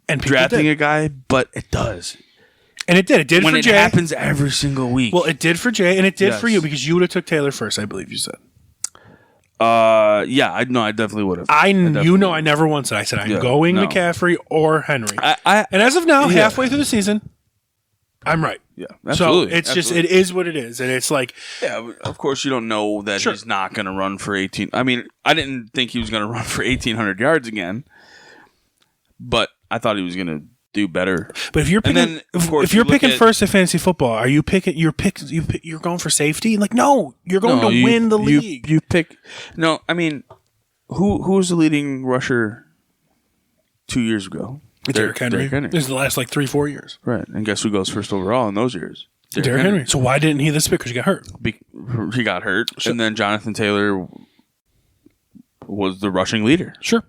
S5: drafting a guy, but it does.
S3: And it did. It did
S5: when
S3: for
S5: it
S3: Jay.
S5: happens every single week.
S3: Well, it did for Jay, and it did
S5: Yes.
S3: for you because you would have took Taylor first, I believe you said.
S5: Yeah, I definitely would have.
S3: I never once said. I said I'm going McCaffrey or Henry. And as of now, halfway through the season, I'm right.
S5: Yeah, absolutely.
S3: So it's just, it is what it is. And it's like...
S5: Yeah, of course you don't know that he's not going to run for 18. I mean, I didn't think he was going to run for 1,800 yards again, but I thought he was going to do better.
S3: But if you're picking, if you're picking first in fantasy football, are you picking? You're going for safety? Like no, you're going to win the league.
S5: You pick. No, I mean, who was the leading rusher 2 years ago?
S3: Derrick Henry. This is the last 3-4 years.
S5: Right, and guess who goes first overall in those years?
S3: Derrick Henry. So why didn't he this pick? Because he got hurt.
S5: He got hurt, and then Jonathan Taylor was the rushing leader.
S3: Sure.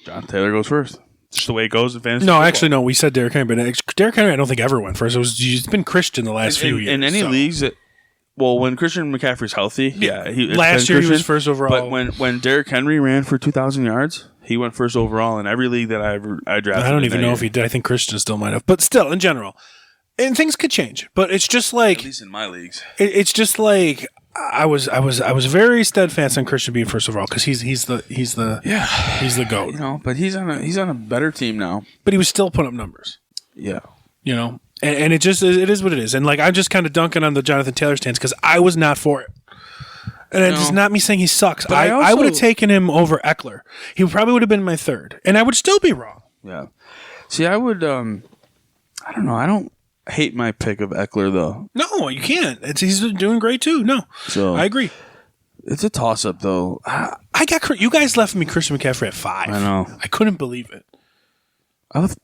S5: John Taylor goes first. Just the way it goes in fantasy.
S3: No,
S5: football.
S3: actually, no. We said Derrick Henry, but Derrick Henry, I don't think ever went first. It's been Christian the last few years.
S5: In any leagues, when Christian McCaffrey's healthy,
S3: last year he was first overall.
S5: But when Derrick Henry ran for 2,000 yards, he went first overall in every league that I drafted.
S3: I don't even know if he did. I think Christian still might have, but still, in general, and things could change. But it's just like,
S5: at least in my leagues,
S3: it's just like I was very steadfast on Christian being first overall because he's the GOAT.
S5: You know, but he's on a better team now.
S3: But he was still putting up numbers.
S5: Yeah,
S3: you know, and it is what it is. And like I'm just kind of dunking on the Jonathan Taylor stance because I was not for it. And it's not me saying he sucks. I would have taken him over Eckler. He probably would have been my third, and I would still be wrong.
S5: Yeah. See, I would. I don't know. I don't hate my pick of Eckler though.
S3: No, you can't. He's doing great too. No,
S5: so
S3: I agree.
S5: It's a toss up though.
S3: You guys left me Christian McCaffrey at 5. I
S5: know.
S3: I couldn't believe it.
S5: I left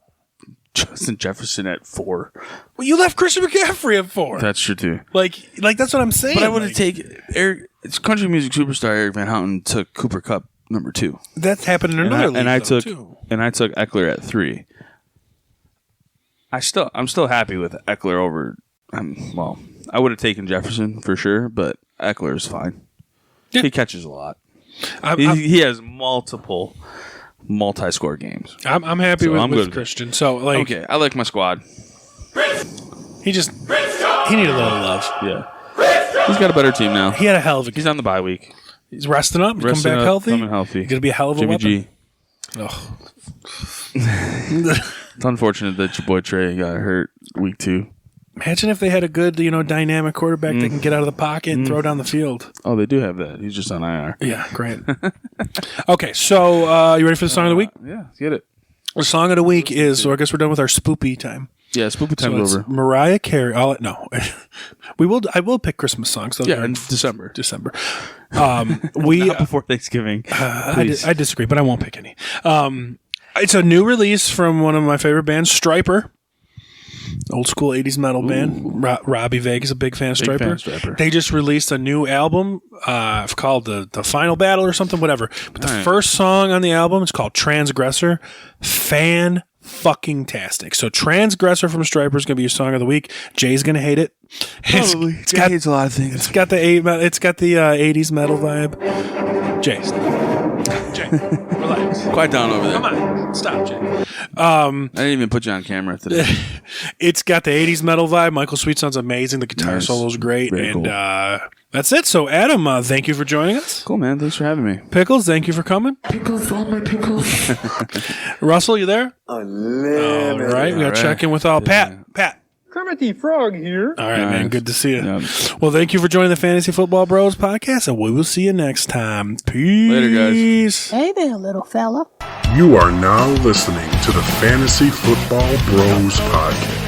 S5: Justin Jefferson at 4.
S3: Well, you left Christian McCaffrey at 4.
S5: That's true too.
S3: Like that's what I'm saying.
S5: But I would have taken Eric. It's country music superstar Eric Van Houten took Cooper Kupp number 2.
S3: That's happened in another league.
S5: And I took
S3: too.
S5: Eckler at 3. I'm still happy with Eckler over. I would have taken Jefferson for sure, but Eckler is fine. Yeah. He catches a lot. He has multiple multi-score games.
S3: I'm happy with Christian. So
S5: okay, I like my squad.
S3: He needed a little love.
S5: Yeah, he's got a better team now.
S3: He had a hell of a game.
S5: He's on the bye week.
S3: He's resting up. He's coming back healthy.
S5: Coming healthy.
S3: He's gonna be a hell of a weapon.
S5: G.
S3: Oh.
S5: It's unfortunate that your boy Trey got hurt week 2.
S3: Imagine if they had a good, dynamic quarterback that can get out of the pocket and throw down the field.
S5: Oh, they do have that. He's just on IR.
S3: Yeah, great. Okay, so you ready for the song of the week?
S5: Yeah, let's get it.
S3: The song of the week is, so I guess we're done with our spoopy time.
S5: Yeah, spoopy time's over.
S3: Mariah Carey. No. I will pick Christmas songs.
S5: Yeah, in December.
S3: Not
S5: before Thanksgiving.
S3: I disagree, but I won't pick any. It's a new release from one of my favorite bands, Stryper. Old school 80s metal band. Robbie Vega's a big fan of Stryper. They just released a new album called the Final Battle or something, whatever. But the first song on the album is called Transgressor. Fan-fucking-tastic. So Transgressor from Stryper is going to be your song of the week. Jay's going to hate it.
S5: It's got hates a lot of things.
S3: It's got the 80s metal vibe. Jay, relax.
S5: Quiet down over there.
S3: Come on, stop, Jay.
S5: I didn't even put you on camera today.
S3: It's got the 80s metal vibe. Michael Sweet sounds amazing. The guitar solo is great.
S5: Very
S3: and
S5: cool.
S3: That's it. So, Adam, thank you for joining us.
S5: Cool, man. Thanks for having me.
S3: Pickles, thank you for coming.
S6: Pickles, all my pickles.
S3: Russell, you there?
S4: I live
S3: All right. We got to check in with Pat.
S4: Kermit the Frog here.
S3: All right, man. Good to see you.
S5: Yeah.
S3: Well, thank you for joining the Fantasy Football Bros podcast, and we will see you next time. Peace.
S5: Later, guys.
S7: Hey there, little fella.
S2: You are now listening to the Fantasy Football Bros podcast.